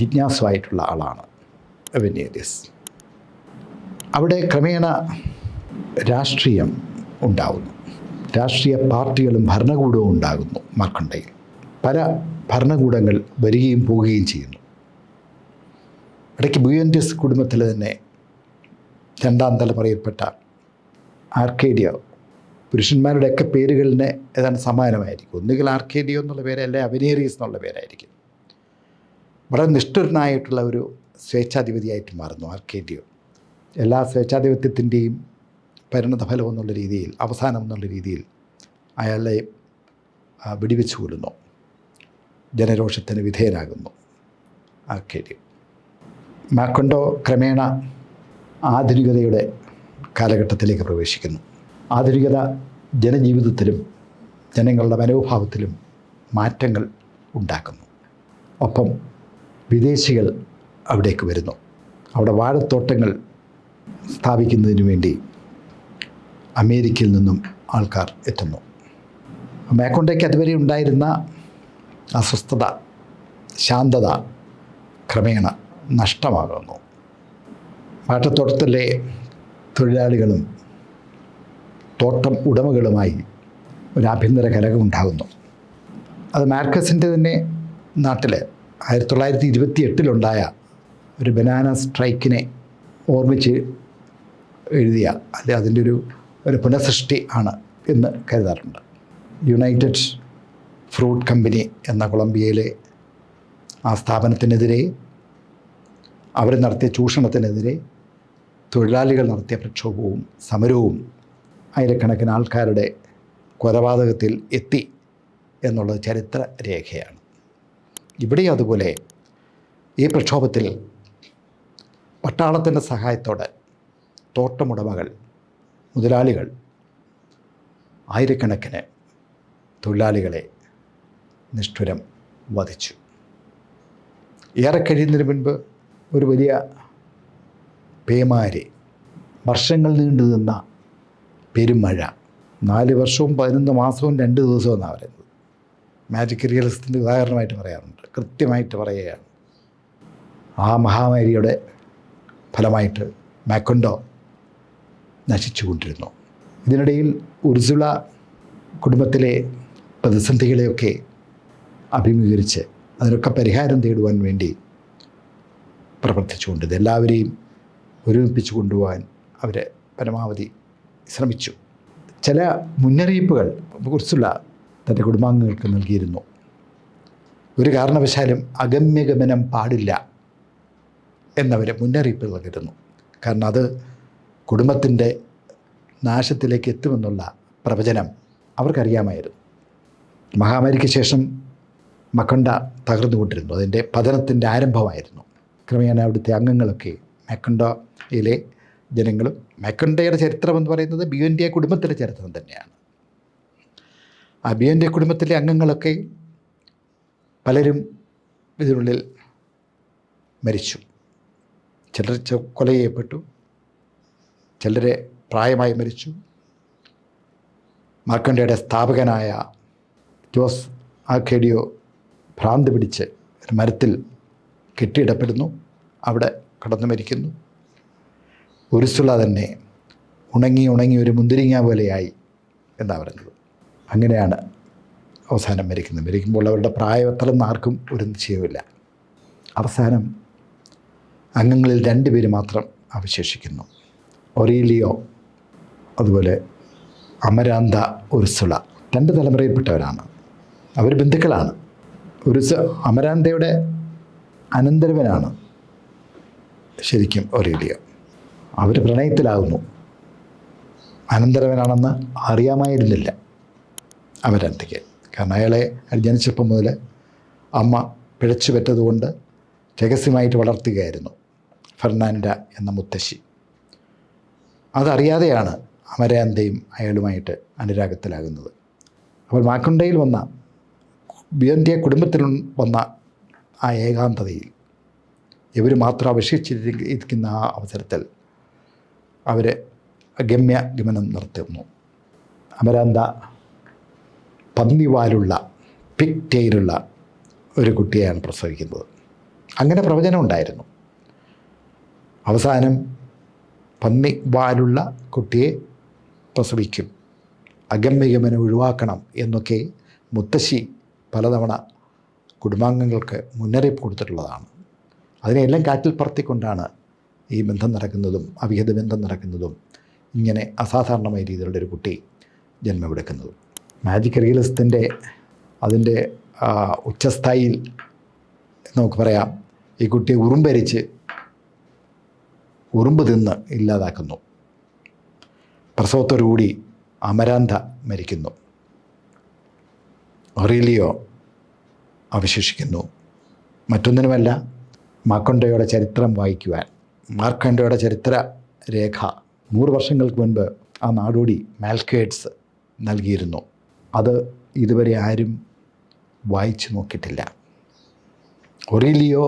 ജിജ്ഞാസുവായിട്ടുള്ള ആളാണ് അവനേറിയസ്. അവിടെ ക്രമേണ രാഷ്ട്രീയം ഉണ്ടാകുന്നു. രാഷ്ട്രീയ പാർട്ടികളും ഭരണകൂടവും ഉണ്ടാകുന്നു. മാർക്കണ്ടയിൽ പല ഭരണകൂടങ്ങൾ വരികയും പോവുകയും ചെയ്യുന്നു. ഇടയ്ക്ക് ബുയൻറ്റിയസ് കുടുംബത്തിൽ തന്നെ 2ാം തലമുറയിൽപ്പെട്ട ആർക്കേഡിയോ, പുരുഷന്മാരുടെയൊക്കെ പേരുകളിന് ഏതാണ്ട് സമാനമായിരിക്കും. ഒന്നുകിൽ ആർക്കേഡിയോ എന്നുള്ള പേര്, അല്ലെങ്കിൽ അവനേറിയസ് എന്നുള്ള പേരായിരിക്കും. വളരെ നിഷ്ഠുരനായിട്ടുള്ള ഒരു സ്വേച്ഛാധിപതിയായിട്ട് മാറുന്നു ആർക്കേഡിയോ. എല്ലാ സ്വേച്ഛാധിപത്യത്തിൻ്റെയും പരിണതഫലം എന്നുള്ള രീതിയിൽ, അവസാനം എന്നുള്ള രീതിയിൽ അയാളെ വെടിവെച്ച് കൊല്ലുന്നു. ജനരോഷത്തിന് വിധേയനാകുന്നു ആർക്കേഡിയോ. മാക്കണ്ടോ ക്രമേണ ആധുനികതയുടെ കാലഘട്ടത്തിലേക്ക് പ്രവേശിക്കുന്നു. ആധുനികത ജനജീവിതത്തിലും ജനങ്ങളുടെ മനോഭാവത്തിലും മാറ്റങ്ങൾ ഉണ്ടാക്കുന്നു. ഒപ്പം വിദേശികൾ അവിടേക്ക് വരുന്നു. അവിടെ വാഴത്തോട്ടങ്ങൾ സ്ഥാപിക്കുന്നതിന് വേണ്ടി അമേരിക്കയിൽ നിന്നും ആൾക്കാർ എത്തുന്നു. മാക്കോണ്ടയ്ക്ക് അതുവരെ ഉണ്ടായിരുന്ന അസ്വസ്ഥത, ശാന്തത ക്രമേണ നഷ്ടമാകുന്നു. വാഴത്തോട്ടത്തിലെ തൊഴിലാളികളും തോട്ടം ഉടമകളുമായി ഒരു ആഭ്യന്തര കലഹം ഉണ്ടാകുന്നു. അത് മാർക്കസിൻ്റെ തന്നെ നാട്ടിൽ 1928 ഒരു ബനാന സ്ട്രൈക്കിനെ ഓർമ്മിച്ച് എഴുതിയ, അല്ലെ അതിൻ്റെ ഒരു പുനഃസൃഷ്ടി ആണ് എന്ന് കരുതാറുണ്ട്. യുണൈറ്റഡ് ഫ്രൂട്ട് കമ്പനി എന്ന കൊളംബിയയിലെ ആ സ്ഥാപനത്തിനെതിരെ, അവർ നടത്തിയ ചൂഷണത്തിനെതിരെ തൊഴിലാളികൾ നടത്തിയ പ്രക്ഷോഭവും സമരവും ആയിരക്കണക്കിന് ആൾക്കാരുടെ കൊലപാതകത്തിൽ എത്തി എന്നുള്ളത് ചരിത്ര രേഖയാണ്. ഇവിടെ അതുപോലെ ഈ പ്രക്ഷോഭത്തിൽ പട്ടാളത്തിൻ്റെ സഹായത്തോടെ തോട്ടമുടമകൾ, മുതലാളികൾ ആയിരക്കണക്കിന് തൊഴിലാളികളെ നിഷ്ഠുരം വധിച്ചു. ഏറെ കഴിയുന്നതിന് മുൻപ് ഒരു വലിയ പേമാരി വർഷങ്ങൾ നീണ്ടു നിന്ന പെരുമഴ. 4 വർഷവും 11 മാസവും 2 ദിവസവും എന്നാണ് പറയുന്നത്. മാജിക് റിയലിസത്തിൻ്റെ ഉദാഹരണമായിട്ട് പറയാറുണ്ട്. കൃത്യമായിട്ട് പറയുകയാണ്. ആ മഹാമാരിയുടെ ഫലമായിട്ട് മാക്കോണ്ടോ നശിച്ചുകൊണ്ടിരുന്നു. ഇതിനിടയിൽ ഉർസുള കുടുംബത്തിലെ പ്രതിസന്ധികളെയൊക്കെ അഭിമുഖീകരിച്ച് അതിനൊക്കെ പരിഹാരം തേടുവാൻ വേണ്ടി പ്രവർത്തിച്ചുകൊണ്ട് എല്ലാവരെയും ഒരുമിപ്പിച്ച് കൊണ്ടുപോകാൻ അവർ പരമാവധി ശ്രമിച്ചു. ചില മുന്നറിയിപ്പുകൾ ഉർസുള തൻ്റെ കുടുംബാംഗങ്ങൾക്ക് നൽകിയിരുന്നു. ഒരു കാരണവശാലും അഗമ്യഗമനം പാടില്ല എന്നവർ മുന്നറിയിപ്പ് നൽകിയിരുന്നു. കാരണം അത് കുടുംബത്തിൻ്റെ നാശത്തിലേക്ക് എത്തുമെന്നുള്ള പ്രവചനം അവർക്കറിയാമായിരുന്നു. മഹാമാരിക്ക് ശേഷം മക്കോണ്ട തകർന്നുകൊണ്ടിരുന്നു. അതിൻ്റെ പതനത്തിൻ്റെ ആരംഭമായിരുന്നു. ക്രമേണ അവിടുത്തെ അംഗങ്ങളൊക്കെ മാക്കോണ്ടയിലെ ജനങ്ങളും, മാക്കോണ്ടയുടെ ചരിത്രം എന്ന് പറയുന്നത് ബിയോൻ്റെ കുടുംബത്തിലെ ചരിത്രം തന്നെയാണ്. ആ ബിയോൻ്റെ കുടുംബത്തിലെ അംഗങ്ങളൊക്കെ പലരും ഇതിനുള്ളിൽ മരിച്ചു. ചിലർ കൊല ചെയ്യപ്പെട്ടു, ചിലരെ പ്രായമായി മരിച്ചു. മാക്കോണ്ടയുടെ സ്ഥാപകനായ ജോസ് ആർക്കേഡിയോ ഭ്രാന്ത് പിടിച്ച് ഒരു മരത്തിൽ കെട്ടിയിടപ്പെടുന്നു. അവിടെ കടന്നു മരിക്കുന്നു. ഉർസുള തന്നെ ഉണങ്ങി ഒരു മുന്തിരിങ്ങ പോലെയായി എന്നാണ് പറയുന്നത്. അങ്ങനെയാണ് അവസാനം മരിക്കുന്നത്. മരിക്കുമ്പോൾ അവരുടെ പ്രായം എത്രയെന്ന് ആർക്കും ഒരു നിശ്ചയമില്ല. അവസാനം അംഗങ്ങളിൽ 2 പേര് മാത്രം അവശേഷിക്കുന്നു. ഒറീലിയോ, അതുപോലെ അമരാന്ത ഉർസുള. 2 തലമുറയിൽപ്പെട്ടവരാണ്. അവർ ബന്ധുക്കളാണ്. അമരാന്തയുടെ അനന്തരവനാണ് ശരിക്കും ഒറീലിയോ. അവർ പ്രണയത്തിലാകുന്നു. അനന്തരവനാണെന്ന് അറിയാമായിരുന്നില്ല അമരാന്തയ്ക്ക്. കാരണം അയാളെ ജനിച്ചപ്പം മുതൽ അമ്മ പിഴച്ചു പറ്റതുകൊണ്ട് രഹസ്യമായിട്ട് വളർത്തുകയായിരുന്നു ഫെർണാൻഡ എന്ന മുത്തശ്ശി. അതറിയാതെയാണ് അമരാന്തയും അയാളുമായിട്ട് അനുരാഗത്തിലാകുന്നത്. അപ്പോൾ മാക്കോണ്ടയിൽ വന്ന ബിയോൻ്റെ കുടുംബത്തിൽ വന്ന ആ ഏകാന്തതയിൽ ഇവർ മാത്രം അവശേഷിച്ചിരിക്കുന്ന ആ അവസരത്തിൽ അവർ ഗമനം നടത്തുന്നു. അമരാന്ത പന്നിവാലുള്ള പിഗ് ടെയിലുള്ള ഒരു കുട്ടിയെയാണ് പ്രസവിക്കുന്നത്. അങ്ങനെ പ്രവചനം ഉണ്ടായിരുന്നു. അവസാനം പന്നിവാലുള്ള കുട്ടിയെ പ്രസവിക്കും, അഗമ്യഗമനം ഒഴിവാക്കണം എന്നൊക്കെ മുത്തശ്ശി പലതവണ കുടുംബാംഗങ്ങൾക്ക് മുന്നറിയിപ്പ് കൊടുത്തിട്ടുള്ളതാണ്. അതിനെല്ലാം കാറ്റിൽ പറത്തിക്കൊണ്ടാണ് ഈ ബന്ധം നടക്കുന്നതും അവിഹിത ബന്ധം നടക്കുന്നതും ഇങ്ങനെ അസാധാരണമായ രീതിയിലുള്ള ഒരു കുട്ടി ജന്മമെടുക്കുന്നതും. മാജിക് റിയലിസത്തിൻ്റെ അതിൻ്റെ ഉച്ചസ്ഥായിയിൽ നമുക്ക് പറയാം, ഈ കുട്ടിയെ ഉറുമ്പ് തിന്ന് ഇല്ലാതാക്കുന്നു. പ്രസവത്തോടുകൂടി അമരാന്ത മരിക്കുന്നു. ഒറീലിയോ അവശേഷിക്കുന്നു. മറ്റൊന്നിനുമല്ല, മാക്കോണ്ടയുടെ ചരിത്രം വായിക്കുവാൻ. മാർക്കോണ്ടയുടെ ചരിത്ര രേഖ 100 വർഷങ്ങൾക്ക് മുൻപ് ആ നാടോടി മാൽക്കേഡ്സ് നൽകിയിരുന്നു. അത് ഇതുവരെ ആരും വായിച്ചു നോക്കിയിട്ടില്ല. ഒറീലിയോ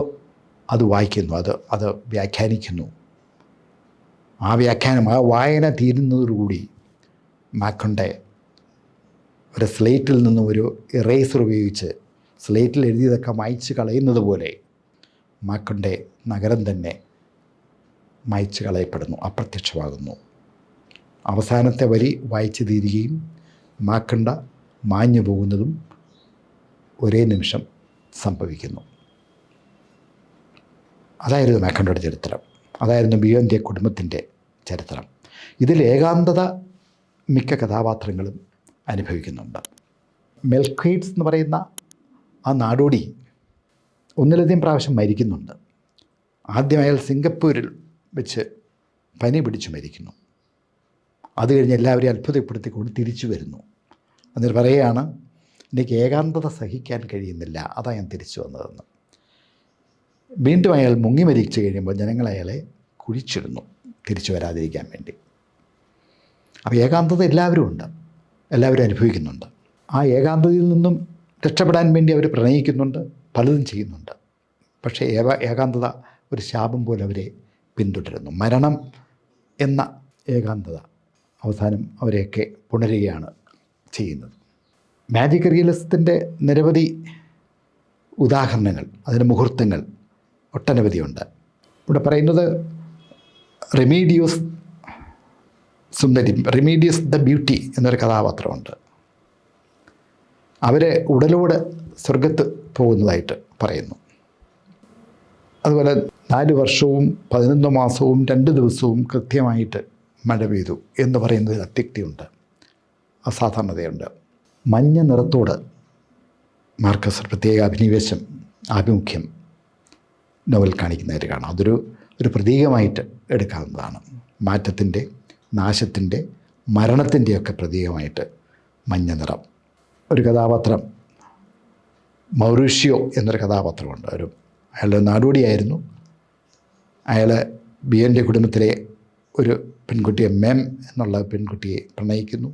അത് വായിക്കുന്നു, അത് വ്യാഖ്യാനിക്കുന്നു. ആ വ്യാഖ്യാനം, ആ വായന തീരുന്നതോടുകൂടി മാക്കോണ്ടെ ഒരു സ്ലേറ്റിൽ നിന്നും ഒരു ഇറേസർ ഉപയോഗിച്ച് സ്ലേറ്റിൽ എഴുതിയതൊക്കെ മായ്ച്ച് കളയുന്നത് പോലെ മാക്കോണ്ടെ നഗരം തന്നെ മായ്ച്ച് കളയപ്പെടുന്നു, അപ്രത്യക്ഷമാകുന്നു. അവസാനത്തെ വരി വായിച്ചു തീരുകയും മാക്കോണ്ട മാഞ്ഞു പോകുന്നതും ഒരേ നിമിഷം സംഭവിക്കുന്നു. അതായിരുന്നു മാക്കോണ്ടയുടെ ചരിത്രം. അതായിരുന്നു ബിയോൻ്റെ കുടുംബത്തിൻ്റെ ചരിത്രം. ഇതിൽ ഏകാന്തത മിക്ക കഥാപാത്രങ്ങളും അനുഭവിക്കുന്നുണ്ട്. മെൽക്വീഡ്സ് എന്ന് പറയുന്ന ആ നാടോടി ഒന്നിലധികം പ്രാവശ്യം മരിക്കുന്നുണ്ട്. ആദ്യം അയാൾ സിംഗപ്പൂരിൽ വെച്ച് പനി പിടിച്ചു മരിക്കുന്നു. അത് കഴിഞ്ഞ് എല്ലാവരെയും അത്ഭുതപ്പെടുത്തിക്കൊണ്ട് തിരിച്ചു വരുന്നു. എന്നിട്ട് പറയുകയാണ്, എനിക്ക് ഏകാന്തത സഹിക്കാൻ കഴിയുന്നില്ല, അതാണ് ഞാൻ തിരിച്ചു വന്നതെന്ന്. വീണ്ടും അയാൾ മുങ്ങി മരിച്ചു കഴിയുമ്പോൾ ജനങ്ങൾ അയാളെ കുഴിച്ചിടുന്നു തിരിച്ചു വരാതിരിക്കാൻ വേണ്ടി. അപ്പോൾ ഏകാന്തത എല്ലാവരും ഉണ്ട്, എല്ലാവരും അനുഭവിക്കുന്നുണ്ട്. ആ ഏകാന്തതയിൽ നിന്നും രക്ഷപ്പെടാൻ വേണ്ടി അവർ പ്രണയിക്കുന്നുണ്ട്, പലതും ചെയ്യുന്നുണ്ട്. പക്ഷേ ഏകാന്തത ഒരു ശാപം പോലെ അവരെ പിന്തുടരുന്നു. മരണം എന്ന ഏകാന്തത. അവസാനം അവരെയൊക്കെ പുണരുകയാണ് ചെയ്യുന്നത്. മാജിക് റിയലിസത്തിൻ്റെ നിരവധി ഉദാഹരണങ്ങൾ, അതിൻ്റെ മുഹൂർത്തങ്ങൾ ഒട്ടനവധിയുണ്ട്. ഇവിടെ പറയുന്നത് റെമീഡിയസ് ദ ബ്യൂട്ടി എന്നൊരു കഥാപാത്രമുണ്ട്. അവർ ഉടലോടെ സ്വർഗത്ത് പോകുന്നതായിട്ട് പറയുന്നു. അതുപോലെ 4 വർഷവും 11 മാസവും 2 ദിവസവും കൃത്യമായിട്ട് മഴ പെയ്തു എന്ന് പറയുന്നതിൽ അത്യുക്തിയുണ്ട്, അസാധാരണതയുണ്ട്. മഞ്ഞ നിറത്തോട് മാർക്കസ് പ്രത്യേക ആഭിമുഖ്യം നോവൽ കാണിക്കുന്നതായിട്ട് കാണാം. ഒരു പ്രതീകമായിട്ട് എടുക്കാവുന്നതാണ്. മാറ്റത്തിൻ്റെ, നാശത്തിൻ്റെ, മരണത്തിൻ്റെയൊക്കെ പ്രതീകമായിട്ട് മഞ്ഞ നിറം. ഒരു കഥാപാത്രം മൗറീഷ്യോ എന്നൊരു കഥാപാത്രമുണ്ട്. അയാൾ നാടോടിയായിരുന്നു. അയാൾ ബിയൻ്റെ കുടുംബത്തിലെ ഒരു പെൺകുട്ടിയെ, മെം എന്നുള്ള പെൺകുട്ടിയെ പ്രണയിക്കുന്നു.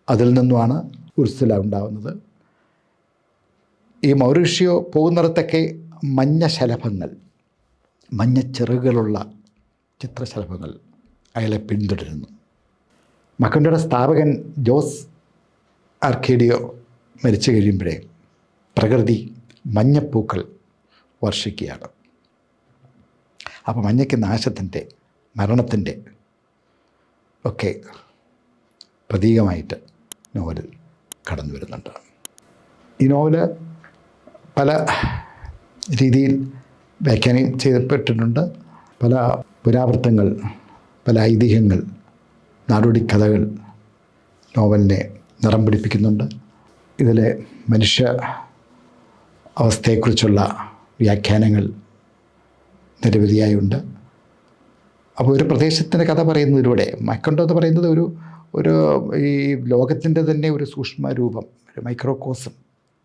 അതിൽ നിന്നുമാണ് ഉർസുല ഉണ്ടാകുന്നത്. ഈ മൗറീഷ്യോ പോകുന്നിടത്തൊക്കെ മഞ്ഞ ശലഭങ്ങൾ, മഞ്ഞ ചിറകുകളുള്ള ചിത്രശലഭങ്ങൾ അയാളെ പിന്തുടരുന്നു. മക്കോണ്ടോയുടെ സ്ഥാപകൻ ജോസ് ആർക്കേഡിയോ മരിച്ചു കഴിയുമ്പോഴേ പ്രകൃതി മഞ്ഞപ്പൂക്കൾ വർഷിക്കുകയാണ്. അപ്പോൾ മഞ്ഞയ്ക്ക് നാശത്തിൻ്റെ, മരണത്തിൻ്റെ ഒക്കെ പ്രതീകമായിട്ട് നോവലിൽ കടന്നു വരുന്നുണ്ട്. ഈ നോവല് പല രീതിയിൽ വ്യാഖ്യാനം ചെയ്യപ്പെട്ടിട്ടുണ്ട്. പല പുരാവൃത്തങ്ങൾ, പല ഐതിഹ്യങ്ങൾ, നാടോടി കഥകൾ നോവലിനെ നിറം പിടിപ്പിക്കുന്നുണ്ട്. ഇതിലെ മനുഷ്യ അവസ്ഥയെക്കുറിച്ചുള്ള വ്യാഖ്യാനങ്ങൾ നിരവധിയായുണ്ട്. അപ്പോൾ ഒരു പ്രദേശത്തിൻ്റെ കഥ പറയുന്നതിലൂടെ മക്കോണ്ടോ എന്ന് പറയുന്നത് ഒരു ഈ ലോകത്തിൻ്റെ തന്നെ ഒരു സൂക്ഷ്മ രൂപം, ഒരു മൈക്രോകോസം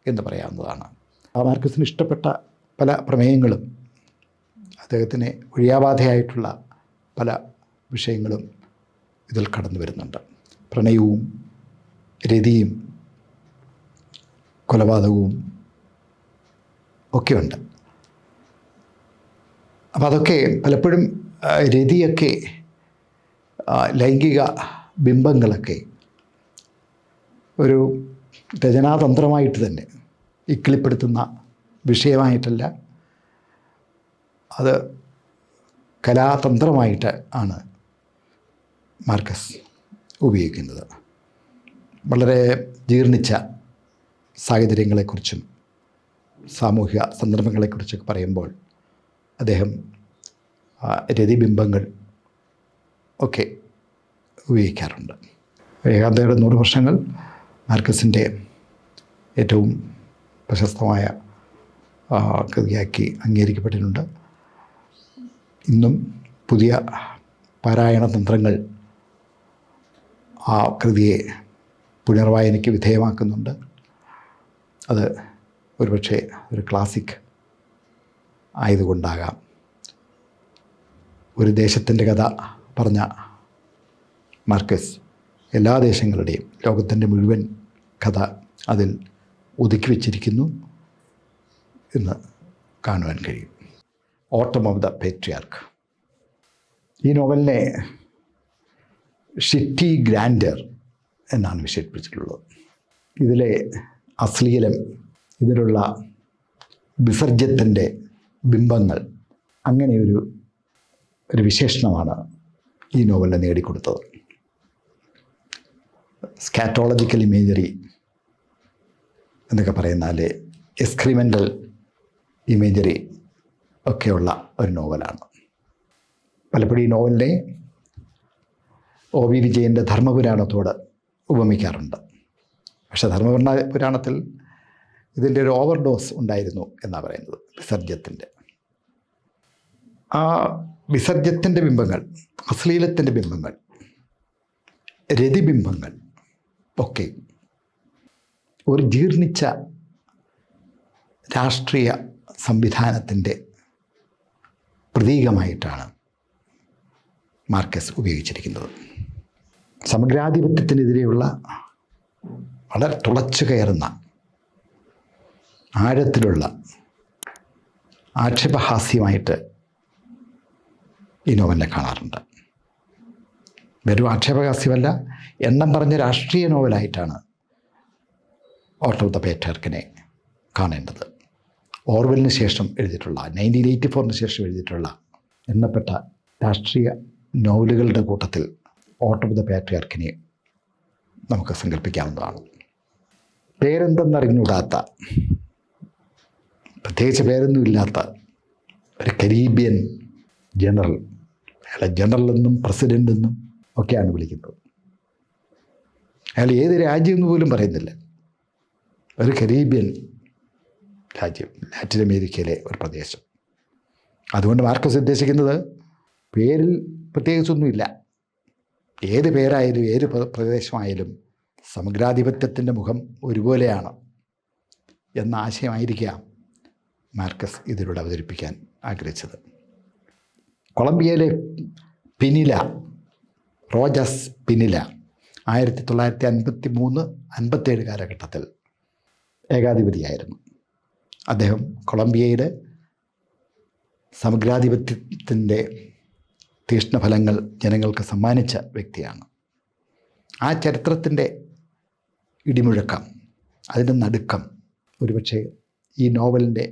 എന്ന് പറയാവുന്നതാണ്. മാർക്കസിന് ഇഷ്ടപ്പെട്ട പല പ്രമേയങ്ങളും, അദ്ദേഹത്തിന് ഒഴിയാബാധയായിട്ടുള്ള പല വിഷയങ്ങളും ഇതിൽ കടന്നു വരുന്നുണ്ട്. പ്രണയവും രതിയും കൊലപാതകവും ഒക്കെയുണ്ട്. അപ്പോൾ അതൊക്കെ പലപ്പോഴും രതിയൊക്കെ, ലൈംഗിക ബിംബങ്ങളൊക്കെ ഒരു രചനാതന്ത്രമായിട്ട് തന്നെ ഇക്കിളിപ്പെടുത്തുന്ന വിഷയമായിട്ടല്ല, അത് കലാതന്ത്രമായിട്ട് ആണ് മാർക്കസ് ഉപയോഗിക്കുന്നത്. വളരെ ജീർണിച്ച സാഹചര്യങ്ങളെക്കുറിച്ചും സാമൂഹിക സന്ദർഭങ്ങളെക്കുറിച്ചൊക്കെ പറയുമ്പോൾ അദ്ദേഹം രതിബിംബങ്ങൾ ഒക്കെ ഉപയോഗിക്കാറുണ്ട്. ഏകാന്തയുടെ 100 വർഷങ്ങൾ മാർക്കസിൻ്റെ ഏറ്റവും പ്രശസ്തമായ കൃതിയാക്കി അംഗീകരിക്കപ്പെട്ടിട്ടുണ്ട്. ഇന്നും പുതിയ പാരായണ തന്ത്രങ്ങൾ ആ കൃതിയെ പുനർവായനയ്ക്ക് വിധേയമാക്കുന്നുണ്ട്. അത് ഒരുപക്ഷെ ഒരു ക്ലാസിക് ആയതുകൊണ്ടാകാം. ഒരു ദേശത്തിൻ്റെ കഥ പറഞ്ഞ മാർക്കസ് എല്ലാ ദേശങ്ങളുടെയും, ലോകത്തിൻ്റെ മുഴുവൻ കഥ അതിൽ ഒതുക്കി വച്ചിരിക്കുന്നു എന്ന് കാണുവാൻ കഴിയും. ഓട്ടം ഓഫ് ദ പേട്രിയാർക്ക്. ഈ നോവലിനെ ഷിറ്റി ഗ്രാൻഡർ എന്നാണ് വിശേഷിപ്പിച്ചിട്ടുള്ളത്. ഇതിലെ അശ്ലീലം, ഇതിലുള്ള വിസർജ്യത്തിൻ്റെ ബിംബങ്ങൾ, അങ്ങനെ ഒരു വിശേഷണമാണ് ഈ നോവലിനെ നേടിക്കൊടുത്തത്. സ്കാറ്റോളജിക്കൽ ഇമേജറി എന്നൊക്കെ പറയുന്നാൽ എക്സ്ക്രിമെൻ്റൽ ഇമേജറി ഒക്കെയുള്ള ഒരു നോവലാണ്. പലപ്പോഴും ഈ നോവലിനെ OV വിജയൻ്റെ ധർമ്മപുരാണത്തോട് ഉപമിക്കാറുണ്ട്. പക്ഷേ ധർമ്മപുരാണത്തിൽ ഇതിൻ്റെ ഒരു ഓവർഡോസ് ഉണ്ടായിരുന്നു എന്നാണ് പറയുന്നത്, വിസർജ്യത്തിൻ്റെ. ആ വിസർജ്യത്തിൻ്റെ ബിംബങ്ങൾ, അശ്ലീലത്തിൻ്റെ ബിംബങ്ങൾ, രതിബിംബങ്ങൾ ഒക്കെ ഒരു ജീർണിച്ച രാഷ്ട്രീയ സംവിധാനത്തിൻ്റെ പ്രതീകമായിട്ടാണ് മാർക്കസ് ഉപയോഗിച്ചിരിക്കുന്നത്. സമഗ്രാധിപത്യത്തിനെതിരെയുള്ള വളരെ തുളച്ചു കയറുന്ന ആഴത്തിലുള്ള ആക്ഷേപഹാസ്യമായിട്ട് ഈ നോവലിനെ കാണാറുണ്ട്. വെറും ആക്ഷേപഹാസ്യമല്ല, എണ്ണം പറഞ്ഞ രാഷ്ട്രീയ നോവലായിട്ടാണ് ഓട്ടം ഓഫ് ദ പേട്രിയാർക്കിനെ കാണേണ്ടത്. ഓർവെലിന് ശേഷം എഴുതിയിട്ടുള്ള 1984 ശേഷം എഴുതിയിട്ടുള്ള എണ്ണപ്പെട്ട രാഷ്ട്രീയ നോവലുകളുടെ കൂട്ടത്തിൽ ഓട്ടം ഓഫ് ദ പേട്രിയാർക്കിനെ നമുക്ക് സങ്കല്പിക്കാവുന്നതാണ്. പേരെന്തെന്നറിഞ്ഞൂടാത്ത, പ്രത്യേകിച്ച് പേരൊന്നുമില്ലാത്ത ഒരു കരീബിയൻ ജനറൽ, അയാളെ ജനറൽ എന്നും പ്രസിഡൻ്റ് എന്നും ഒക്കെയാണ് വിളിക്കുന്നത്. അയാൾ ഏത് രാജ്യം എന്ന് പോലും പറയുന്നില്ല. ഒരു കരീബിയൻ രാജ്യം, ലാറ്റിൻ അമേരിക്കയിലെ ഒരു പ്രദേശം. അതുകൊണ്ട് മാർക്കസ് ഉദ്ദേശിക്കുന്നത് പേരിൽ പ്രത്യേകിച്ചൊന്നുമില്ല. ഏത് പേരായാലും ഏത് പ്രദേശമായാലും സമഗ്രാധിപത്യത്തിൻ്റെ മുഖം ഒരുപോലെയാണ് എന്ന ആശയമായിരിക്കാം മാർക്കസ് ഇതിലൂടെ അവതരിപ്പിക്കാൻ ആഗ്രഹിച്ചത്. കൊളംബിയയിലെ പിനില, റോജസ് പിനില 1953-57 കാലഘട്ടത്തിൽ ഏകാധിപതിയായിരുന്നു. അദ്ദേഹം കൊളംബിയയുടെ സമഗ്രാധിപത്യത്തിൻ്റെ തീക്ഷ്ണഫലങ്ങൾ ജനങ്ങൾക്ക് സമ്മാനിച്ച വ്യക്തിയാണ്. ആ ചരിത്രത്തിൻ്റെ ഇടിമുഴക്കം, അതിൻ്റെ നടുക്കം ഒരുപക്ഷെ ഈ നോവലിൻ്റെ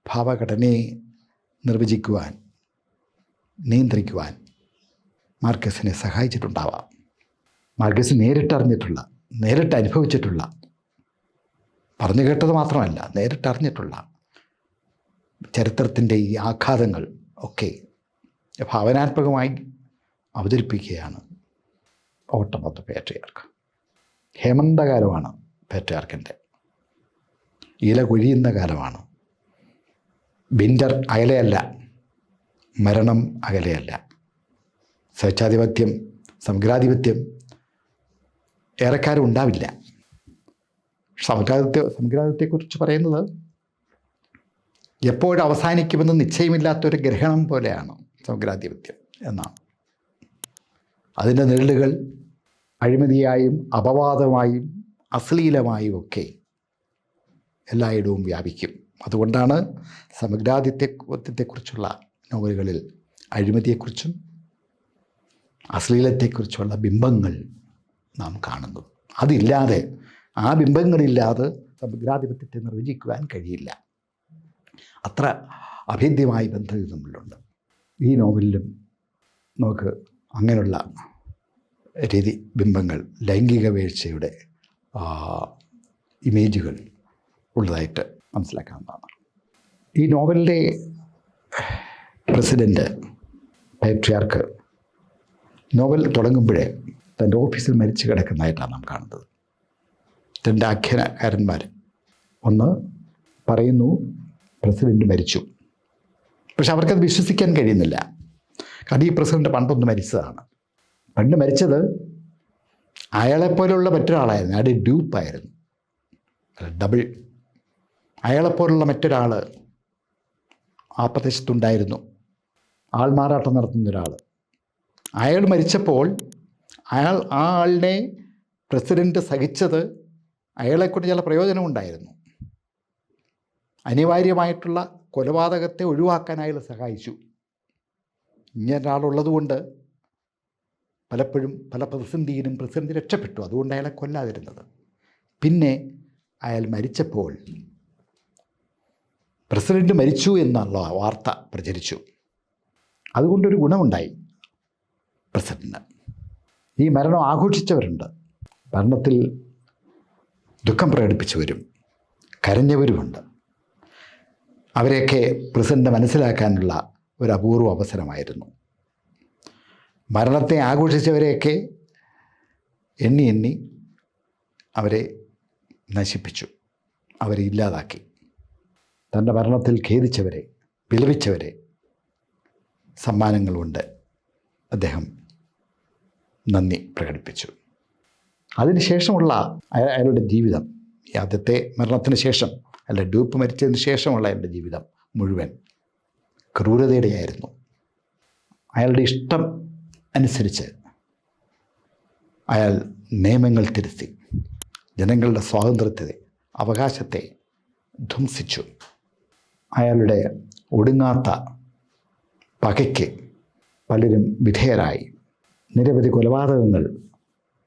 ഭാവഘടനയെ നിർവചിക്കുവാൻ, നിയന്ത്രിക്കുവാൻ മാർക്കസിനെ സഹായിച്ചിട്ടുണ്ടാവാം. മാർക്കസ് നേരിട്ടറിഞ്ഞിട്ടുള്ള, നേരിട്ട് അനുഭവിച്ചിട്ടുള്ള, പറഞ്ഞു കേട്ടത് മാത്രമല്ല നേരിട്ടറിഞ്ഞിട്ടുള്ള ചരിത്രത്തിൻ്റെ ഈ ആഘാതങ്ങൾ ഒക്കെ ഭാവനാത്മകമായി അവതരിപ്പിക്കുകയാണ് ഓട്ടം ഓഫ് ദ പേട്രിയാർക്ക്. ഹേമന്തകാലമാണ് പേട്രിയാർക്കിൻ്റെ, ഇല കൊഴിയുന്ന കാലമാണ്. വിൻ്റർ അകലെയല്ല, മരണം അകലെയല്ല. സ്വേച്ഛാധിപത്യം, സമഗ്രാധിപത്യം ഏറെക്കാലം ഉണ്ടാവില്ല. സമഗ്രാധിപത്യത്തെക്കുറിച്ച് പറയുന്നത് എപ്പോഴും അവസാനിക്കുമെന്ന് നിശ്ചയമില്ലാത്തൊരു ഗ്രഹണം പോലെയാണ് സമഗ്രാധിപത്യം എന്നാണ്. അതിൻ്റെ നിഴലുകൾ അഴിമതിയായും അപവാദമായും അശ്ലീലമായും ഒക്കെ എല്ലായിടവും വ്യാപിക്കും. അതുകൊണ്ടാണ് സമഗ്രാധിപത്യത്തെക്കുറിച്ചുള്ള നോവലുകളിൽ അഴിമതിയെക്കുറിച്ചും അശ്ലീലത്തെക്കുറിച്ചുള്ള ബിംബങ്ങൾ നാം കാണുന്നത്. അതില്ലാതെ, ആ ബിംബങ്ങളില്ലാതെ സമഗ്രാധിപത്യത്തെ നിർവചിക്കുവാൻ കഴിയില്ല. അത്ര അഭേദ്യമായ ബന്ധം ഇത് തമ്മിലുണ്ട്. ഈ നോവലിലും നമുക്ക് അങ്ങനെയുള്ള രീതി ബിംബങ്ങൾ, ലൈംഗിക വീഴ്ചയുടെ ഇമേജുകൾ ഉള്ളതായിട്ട് മനസ്സിലാക്കാവുന്നതാണ്. ഈ നോവലിൻ്റെ പ്രസിഡൻ്റ് പേട്രിയാർക്ക് നോവൽ തുടങ്ങുമ്പോഴേ തൻ്റെ ഓഫീസിൽ മരിച്ചു കിടക്കുന്നതായിട്ടാണ് നാം കാണുന്നത്. രണ്ട് ആഖ്യാനകാരന്മാർ ഒന്ന് പറയുന്നു പ്രസിഡൻ്റ് മരിച്ചു, പക്ഷെ അവർക്കത് വിശ്വസിക്കാൻ കഴിയുന്നില്ല. കാരണം ഈ പ്രസിഡൻ്റ് പണ്ടൊന്ന് മരിച്ചതാണ്. പണ്ട് മരിച്ചത് അയാളെപ്പോലുള്ള മറ്റൊരാളായിരുന്നു, അയാളുടെ ഡ്യൂപ്പായിരുന്നു, ഡബിൾ. അയാളെപ്പോലുള്ള മറ്റൊരാൾ ആ പ്രദേശത്തുണ്ടായിരുന്നു, ആൾമാറാട്ടം നടത്തുന്ന ഒരാൾ. അയാൾ മരിച്ചപ്പോൾ ആ ആളിനെ പ്രസിഡൻ്റ് സഹിച്ചത് അയാളെക്കൊണ്ട് ചില പ്രയോജനമുണ്ടായിരുന്നു. അനിവാര്യമായിട്ടുള്ള കൊലപാതകത്തെ ഒഴിവാക്കാൻ അയാൾ സഹായിച്ചു. ഇങ്ങനൊരാളുള്ളതുകൊണ്ട് പലപ്പോഴും പല പ്രതിസന്ധിയിലും പ്രസിഡൻ്റ് രക്ഷപ്പെട്ടു. അതുകൊണ്ട് അയാളെ കൊല്ലാതിരുന്നത്. പിന്നെ അയാൾ മരിച്ചപ്പോൾ പ്രസിഡൻ്റ് മരിച്ചു എന്നുള്ള വാർത്ത പ്രചരിച്ചു. അതുകൊണ്ടൊരു ഗുണമുണ്ടായി പ്രസിഡൻ്റ്. ഈ മരണം ആഘോഷിച്ചവരുണ്ട്, മരണത്തിൽ ദുഃഖം പ്രകടിപ്പിച്ചവരും കരഞ്ഞവരുമുണ്ട്. അവരെയൊക്കെ പ്രസിഡൻ്റ് മനസ്സിലാക്കാനുള്ള ഒരു അപൂർവ അവസരമായിരുന്നു. മരണത്തെ ആഘോഷിച്ചവരെയൊക്കെ എണ്ണി എണ്ണി അവരെ നശിപ്പിച്ചു, അവരെ ഇല്ലാതാക്കി. തൻ്റെ മരണത്തിൽ ഖേദിച്ചവരെ, വിലപിച്ചവരെ സമ്മാനങ്ങൾ കൊണ്ട് അദ്ദേഹം നന്ദി പ്രകടിപ്പിച്ചു. അതിനുശേഷമുള്ള അയാളുടെ ജീവിതം, ഈ ആദ്യത്തെ മരണത്തിന് ശേഷം, അല്ല ഡ്യൂപ്പ് മരിച്ചതിന് ശേഷമുള്ള അയാളുടെ ജീവിതം മുഴുവൻ ക്രൂരതയുടെയായിരുന്നു. അയാളുടെ ഇഷ്ടം അനുസരിച്ച് അയാൾ നിയമങ്ങൾ തിരുത്തി ജനങ്ങളുടെ സ്വാതന്ത്ര്യത്തെ, അവകാശത്തെ ധ്വംസിച്ചു. അയാളുടെ ഒടുങ്ങാത്ത പകയ്ക്ക് പലരും വിധേയരായി. നിരവധി കൊലപാതകങ്ങൾ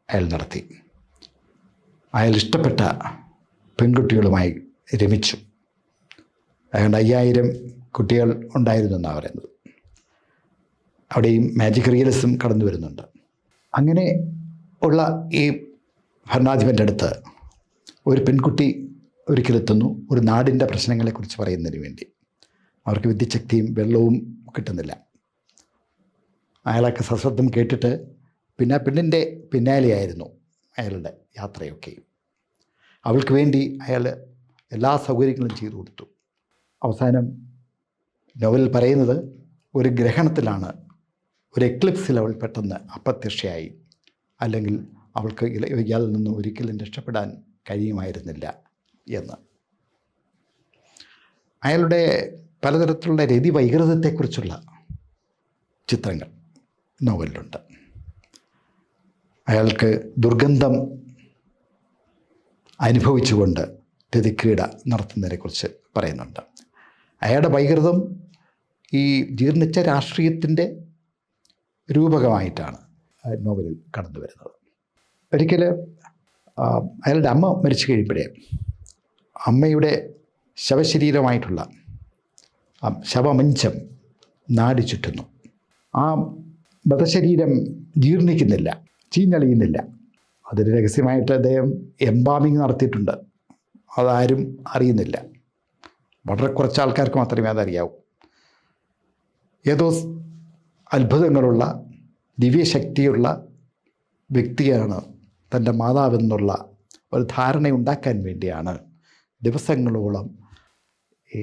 അയാൾ നടത്തി. അയാൾ ഇഷ്ടപ്പെട്ട പെൺകുട്ടികളുമായി രമിച്ചു. ഏതാണ്ട് 5000 കുട്ടികൾ ഉണ്ടായിരുന്നു എന്നാണ് പറയുന്നത്. അവിടെയും മാജിക് റിയലിസം കടന്നു വരുന്നുണ്ട്. അങ്ങനെ ഉള്ള ഈ ഭരണാധിപൻ്റെ അടുത്ത് ഒരു പെൺകുട്ടി ഒരിക്കലെത്തുന്നു, ഒരു നാടിൻ്റെ പ്രശ്നങ്ങളെക്കുറിച്ച് പറയുന്നതിന് വേണ്ടി. അവർക്ക് വിദ്യുച്ഛക്തിയും വെള്ളവും കിട്ടുന്നില്ല. അയാളൊക്കെ സശ്രദ്ധം കേട്ടിട്ട് പിന്നെ പെണ്ണിൻ്റെ പിന്നാലെയായിരുന്നു അയാളുടെ യാത്രയൊക്കെ. അവൾക്ക് വേണ്ടി അയാൾ എല്ലാ സൗകര്യങ്ങളും ചെയ്തു കൊടുത്തു. അവസാനം നോവലിൽ പറയുന്നത് ഒരു ഗ്രഹണത്തിലാണ്, ഒരു എക്ലിപ്സിൽ അവൾ പെട്ടെന്ന് അപ്രത്യക്ഷയായി. അല്ലെങ്കിൽ അവൾക്ക് ഇയാളിൽ നിന്നും ഒരിക്കലും രക്ഷപ്പെടാൻ കഴിയുമായിരുന്നില്ല എന്ന്. അയാളുടെ പലതരത്തിലുള്ള രതി വൈകൃതത്തെക്കുറിച്ചുള്ള ചിത്രങ്ങൾ നോവലിലുണ്ട്. അയാൾക്ക് ദുർഗന്ധം അനുഭവിച്ചുകൊണ്ട് രതിക്രീഡ നടത്തുന്നതിനെക്കുറിച്ച് പറയുന്നുണ്ട്. അയാളുടെ വൈകൃതം ഈ ജീർണിച്ച രാഷ്ട്രീയത്തിൻ്റെ രൂപകമായിട്ടാണ് നോവലിൽ കടന്നു വരുന്നത്. ഒരിക്കൽ അയാളുടെ അമ്മ മരിച്ചു കഴിയുമ്പോഴേ അമ്മയുടെ ശവശരീരമായിട്ടുള്ള ശവമഞ്ചം നാടി ചുറ്റുന്നു. ആ മൃതശരീരം ജീർണിക്കുന്നില്ല, ചീഞ്ഞളിയുന്നില്ല. അതിന് രഹസ്യമായിട്ട് അദ്ദേഹം എംബാമിങ് നടത്തിയിട്ടുണ്ട്. അതാരും അറിയുന്നില്ല. വളരെ കുറച്ച് ആൾക്കാർക്ക് മാത്രമേ അതറിയാവൂ. ഏതോ അത്ഭുതങ്ങളുള്ള ദിവ്യശക്തിയുള്ള വ്യക്തിയാണ് തൻ്റെ മാതാവെന്നുള്ള ഒരു ധാരണയുണ്ടാക്കാൻ വേണ്ടിയാണ് ദിവസങ്ങളോളം ഈ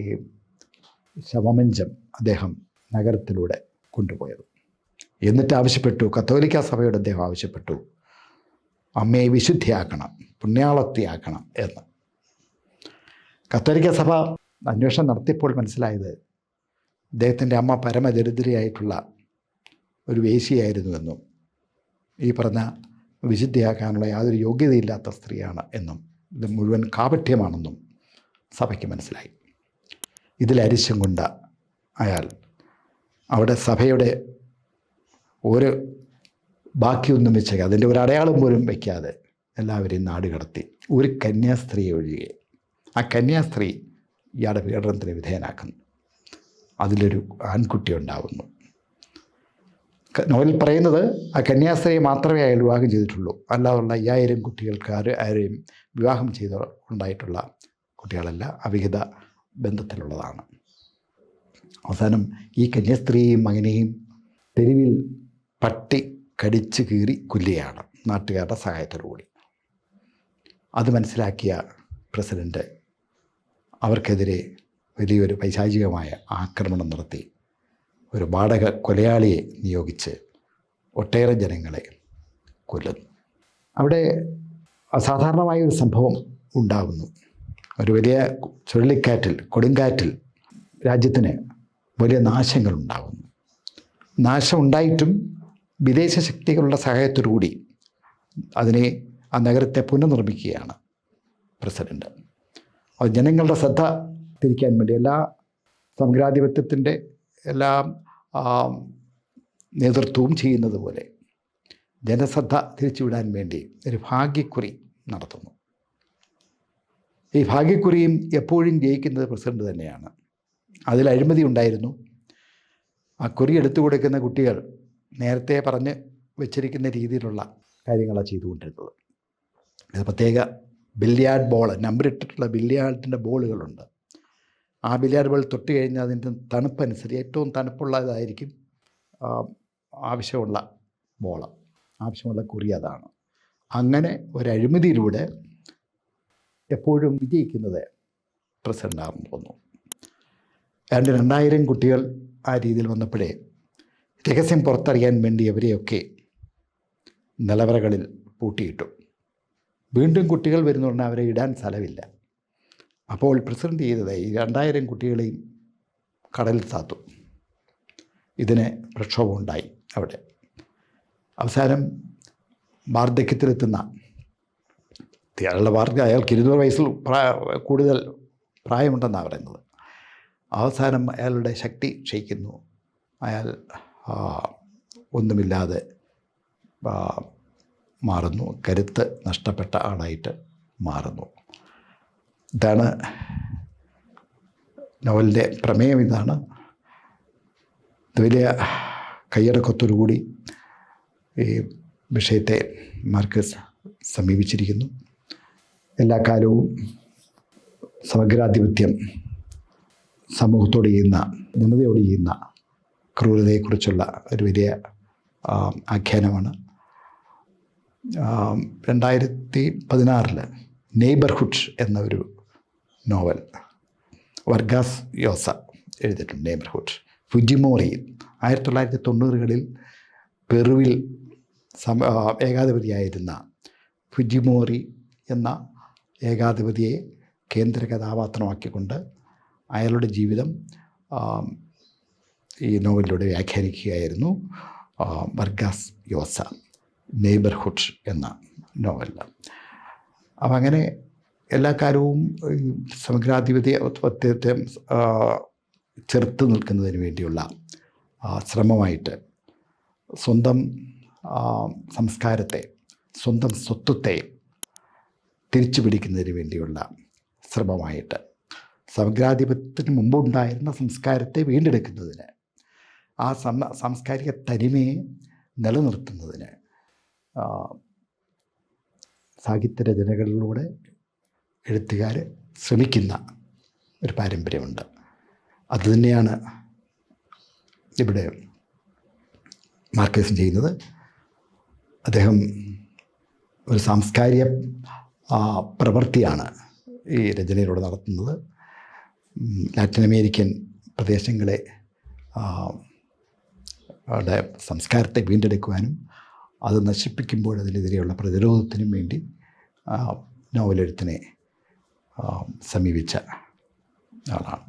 ശവമഞ്ചം അദ്ദേഹം നഗരത്തിലൂടെ കൊണ്ടുപോയത്. എന്നിട്ട് ആവശ്യപ്പെട്ടു, കത്തോലിക്ക സഭയോട് അദ്ദേഹം ആവശ്യപ്പെട്ടു, അമ്മയെ വിശുദ്ധിയാക്കണം, പുണ്യാളത്തിയാക്കണം എന്ന്. കത്തോലിക്ക സഭ അന്വേഷണം നടത്തിയപ്പോൾ മനസ്സിലായത് അദ്ദേഹത്തിൻ്റെ അമ്മ പരമദരിദ്രയായിട്ടുള്ള ഒരു വേശ്യയായിരുന്നുവെന്നും ഈ പറഞ്ഞ വിശുദ്ധിയാക്കാനുള്ള യാതൊരു യോഗ്യതയില്ലാത്ത സ്ത്രീയാണ് എന്നും ഇത് മുഴുവൻ കാപട്യമാണെന്നും സഭയ്ക്ക് മനസ്സിലായി. ഇതിലരിശം കൊണ്ട അയാൾ അവിടെ സഭയുടെ ഒരു ബാക്കിയൊന്നും വെച്ച് അതിൻ്റെ ഒരു അടയാളം പോലും വയ്ക്കാതെ എല്ലാവരെയും നാട് കടത്തി. ഒരു കന്യാസ്ത്രീയെ ഒഴികെ. ആ കന്യാസ്ത്രീ ഇയാളുടെ പീഡനത്തിന് വിധേയനാക്കുന്നു. അതിലൊരു ആൺകുട്ടി ഉണ്ടാവുന്നു. നോവലിൽ പറയുന്നത് ആ കന്യാസ്ത്രീയെ മാത്രമേ അയാൾ വിവാഹം ചെയ്തിട്ടുള്ളൂ. അല്ലാതുള്ള 5000 കുട്ടികൾക്ക് ആരെയും വിവാഹം ചെയ്ത് ഉണ്ടായിട്ടുള്ള കുട്ടികളല്ല, അവിഹിത ബന്ധത്തിലുള്ളതാണ്. അവസാനം ഈ കന്യാസ്ത്രീയെയും മകനെയും തെരുവിൽ പട്ടി കടിച്ചു കീറി കൊല്ലുകയാണ് നാട്ടുകാരുടെ സഹായത്തോടുകൂടി. അത് മനസ്സിലാക്കിയ പ്രസിഡൻറ്റ് അവർക്കെതിരെ വലിയൊരു പൈശാചികമായ ആക്രമണം നടത്തി ഒരു വാടക കൊലയാളിയെ നിയോഗിച്ച് ഒട്ടേറെ ജനങ്ങളെ കൊല്ലുന്നു. അവിടെ അസാധാരണമായ ഒരു സംഭവം ഉണ്ടാകുന്നു. ഒരു വലിയ ചുഴലിക്കാറ്റിൽ, കൊടുങ്കാറ്റിൽ രാജ്യത്തിന് വലിയ നാശങ്ങൾ ഉണ്ടാകുന്നു. നാശം ഉണ്ടായിട്ടും വിദേശ ശക്തികളുടെ സഹായത്തോടുകൂടി ആ നഗരത്തെ പുനർനിർമ്മിക്കുകയാണ് പ്രസിഡൻറ്റ്. അത് ജനങ്ങളുടെ ശ്രദ്ധ തിരിക്കാൻ വേണ്ടി എല്ലാ സമഗ്രാധിപത്യത്തിൻ്റെ എല്ലാ നേതൃത്വവും ചെയ്യുന്നത് പോലെ ജനശ്രദ്ധ തിരിച്ചുവിടാൻ വേണ്ടി ഒരു ഭാഗ്യക്കുറി നടത്തുന്നു. ഈ ഭാഗ്യക്കുറിയും എപ്പോഴും ജയിക്കുന്നത് പ്രസിഡന്റ് തന്നെയാണ്. അതിൽ അഴിമതി ഉണ്ടായിരുന്നു. ആ കുറി എടുത്തു കൊടുക്കുന്ന കുട്ടികൾ നേരത്തെ പറഞ്ഞ് വെച്ചിരിക്കുന്ന രീതിയിലുള്ള കാര്യങ്ങളാണ് ചെയ്തുകൊണ്ടിരുന്നത്. ഇത് പ്രത്യേക ബില്യാർഡ് ബോൾ, നമ്പറിട്ടിട്ടുള്ള ബില്യാർഡിൻ്റെ ബോളുകളുണ്ട്. ആ ബില്യാർഡ് ബോൾ തൊട്ട് കഴിഞ്ഞാൽ അതിൻ്റെ തണുപ്പനുസരിച്ച് ഏറ്റവും തണുപ്പുള്ളതായിരിക്കും ആവശ്യമുള്ള ബോൾ, ആവശ്യമുള്ള കുറി അതാണ്. അങ്ങനെ ഒരു അഴിമതിയിലൂടെ എപ്പോഴും വിജയിക്കുന്നത് പ്രസിഡൻ്റാണെന്ന് തോന്നുന്നു. 2000 കുട്ടികൾ ആ രീതിയിൽ വന്നപ്പോഴേ രഹസ്യം പുറത്തറിയാൻ വേണ്ടി അവരെയൊക്കെ നിലവറകളിൽ പൂട്ടിയിട്ടു. വീണ്ടും കുട്ടികൾ വരുന്ന പറഞ്ഞാൽ അവരെ ഇടാൻ സ്ഥലമില്ല. അപ്പോൾ പ്രസിഡന്റ് ചെയ്തത് ഈ 2000 കുട്ടികളെയും കടലിൽ താത്തു. ഇതിന് പ്രക്ഷോഭമുണ്ടായി അവിടെ. അവസാനം വാർദ്ധക്യത്തിലെത്തുന്ന അയാൾക്ക് 200 വയസ്സിൽ കൂടുതൽ പ്രായമുണ്ടെന്നാണ് പറയുന്നത്. അവസാനം അയാളുടെ ശക്തി ക്ഷയിക്കുന്നു. അയാൾ ഒന്നുമില്ലാതെ മാറുന്നു, കരുത്ത് നഷ്ടപ്പെട്ട ആളായിട്ട് മാറുന്നു. ഇതാണ് നോവലിൻ്റെ പ്രമേയം. ഇതാണ്. ഇത് വലിയ കയ്യടക്കത്തോടുകൂടി ഈ വിഷയത്തെ മാർക്കസ് സമീപിച്ചിരിക്കുന്നു. എല്ലാ കാലവും സമഗ്രാധിപത്യം സമൂഹത്തോട് ചെയ്യുന്ന, ജനതയോട് ചെയ്യുന്ന ക്രൂരതയെക്കുറിച്ചുള്ള ഒരു വലിയ ആഖ്യാനമാണ്. 2016 നെയ്ബർഹുഡ് എന്ന ഒരു നോവൽ വർഗാസ് യോസ എഴുതിയിട്ടുണ്ട്. നെയ്ബർഹുഡ്. ഫുജിമോറി 1990കളിൽ പെറുവിൽ ഏകാധിപതിയായിരുന്ന ഫുജിമോറി എന്ന ഏകാധിപതിയെ കേന്ദ്ര കഥാപാത്രമാക്കിക്കൊണ്ട് അയാളുടെ ജീവിതം ഈ നോവലിലൂടെ വ്യാഖ്യാനിക്കുകയായിരുന്നു വർഗാസ് യോസ. നെയ്ബർഹുഡ് എന്ന നോവലിൽ. അപ്പം അങ്ങനെ എല്ലാ കാലവും സമഗ്രാധിപത്യത്തെ ചെറുത്ത് നിൽക്കുന്നതിന് വേണ്ടിയുള്ള ശ്രമമായിട്ട് സ്വന്തം സംസ്കാരത്തെ, സ്വന്തം സ്വത്വത്തെ തിരിച്ചു പിടിക്കുന്നതിന് വേണ്ടിയുള്ള ശ്രമമായിട്ട്, സമഗ്രാധിപത്യത്തിന് മുമ്പുണ്ടായിരുന്ന സംസ്കാരത്തെ വീണ്ടെടുക്കുന്നതിന്, ആ സാംസ്കാരിക തനിമയെ നിലനിർത്തുന്നതിന് സാഹിത്യരചനകളിലൂടെ എഴുത്തുകാർ ശ്രമിക്കുന്ന ഒരു പാരമ്പര്യമുണ്ട്. അതുതന്നെയാണ് ഇവിടെ മാർക്കസ് ചെയ്യുന്നത്. അദ്ദേഹം ഒരു സാംസ്കാരിക പ്രവൃത്തിയാണ് ഈ രചനയിലൂടെ നടത്തുന്നത്. ലാറ്റിൻ അമേരിക്കൻ പ്രദേശങ്ങളെ സംസ്കാരത്തെ വീണ്ടെടുക്കുവാനും അത് നശിപ്പിക്കുമ്പോൾ അതിനെതിരെയുള്ള പ്രതിരോധത്തിനും വേണ്ടി നോവലെഴുത്തിനെ സമീപിച്ച ആളാണ്.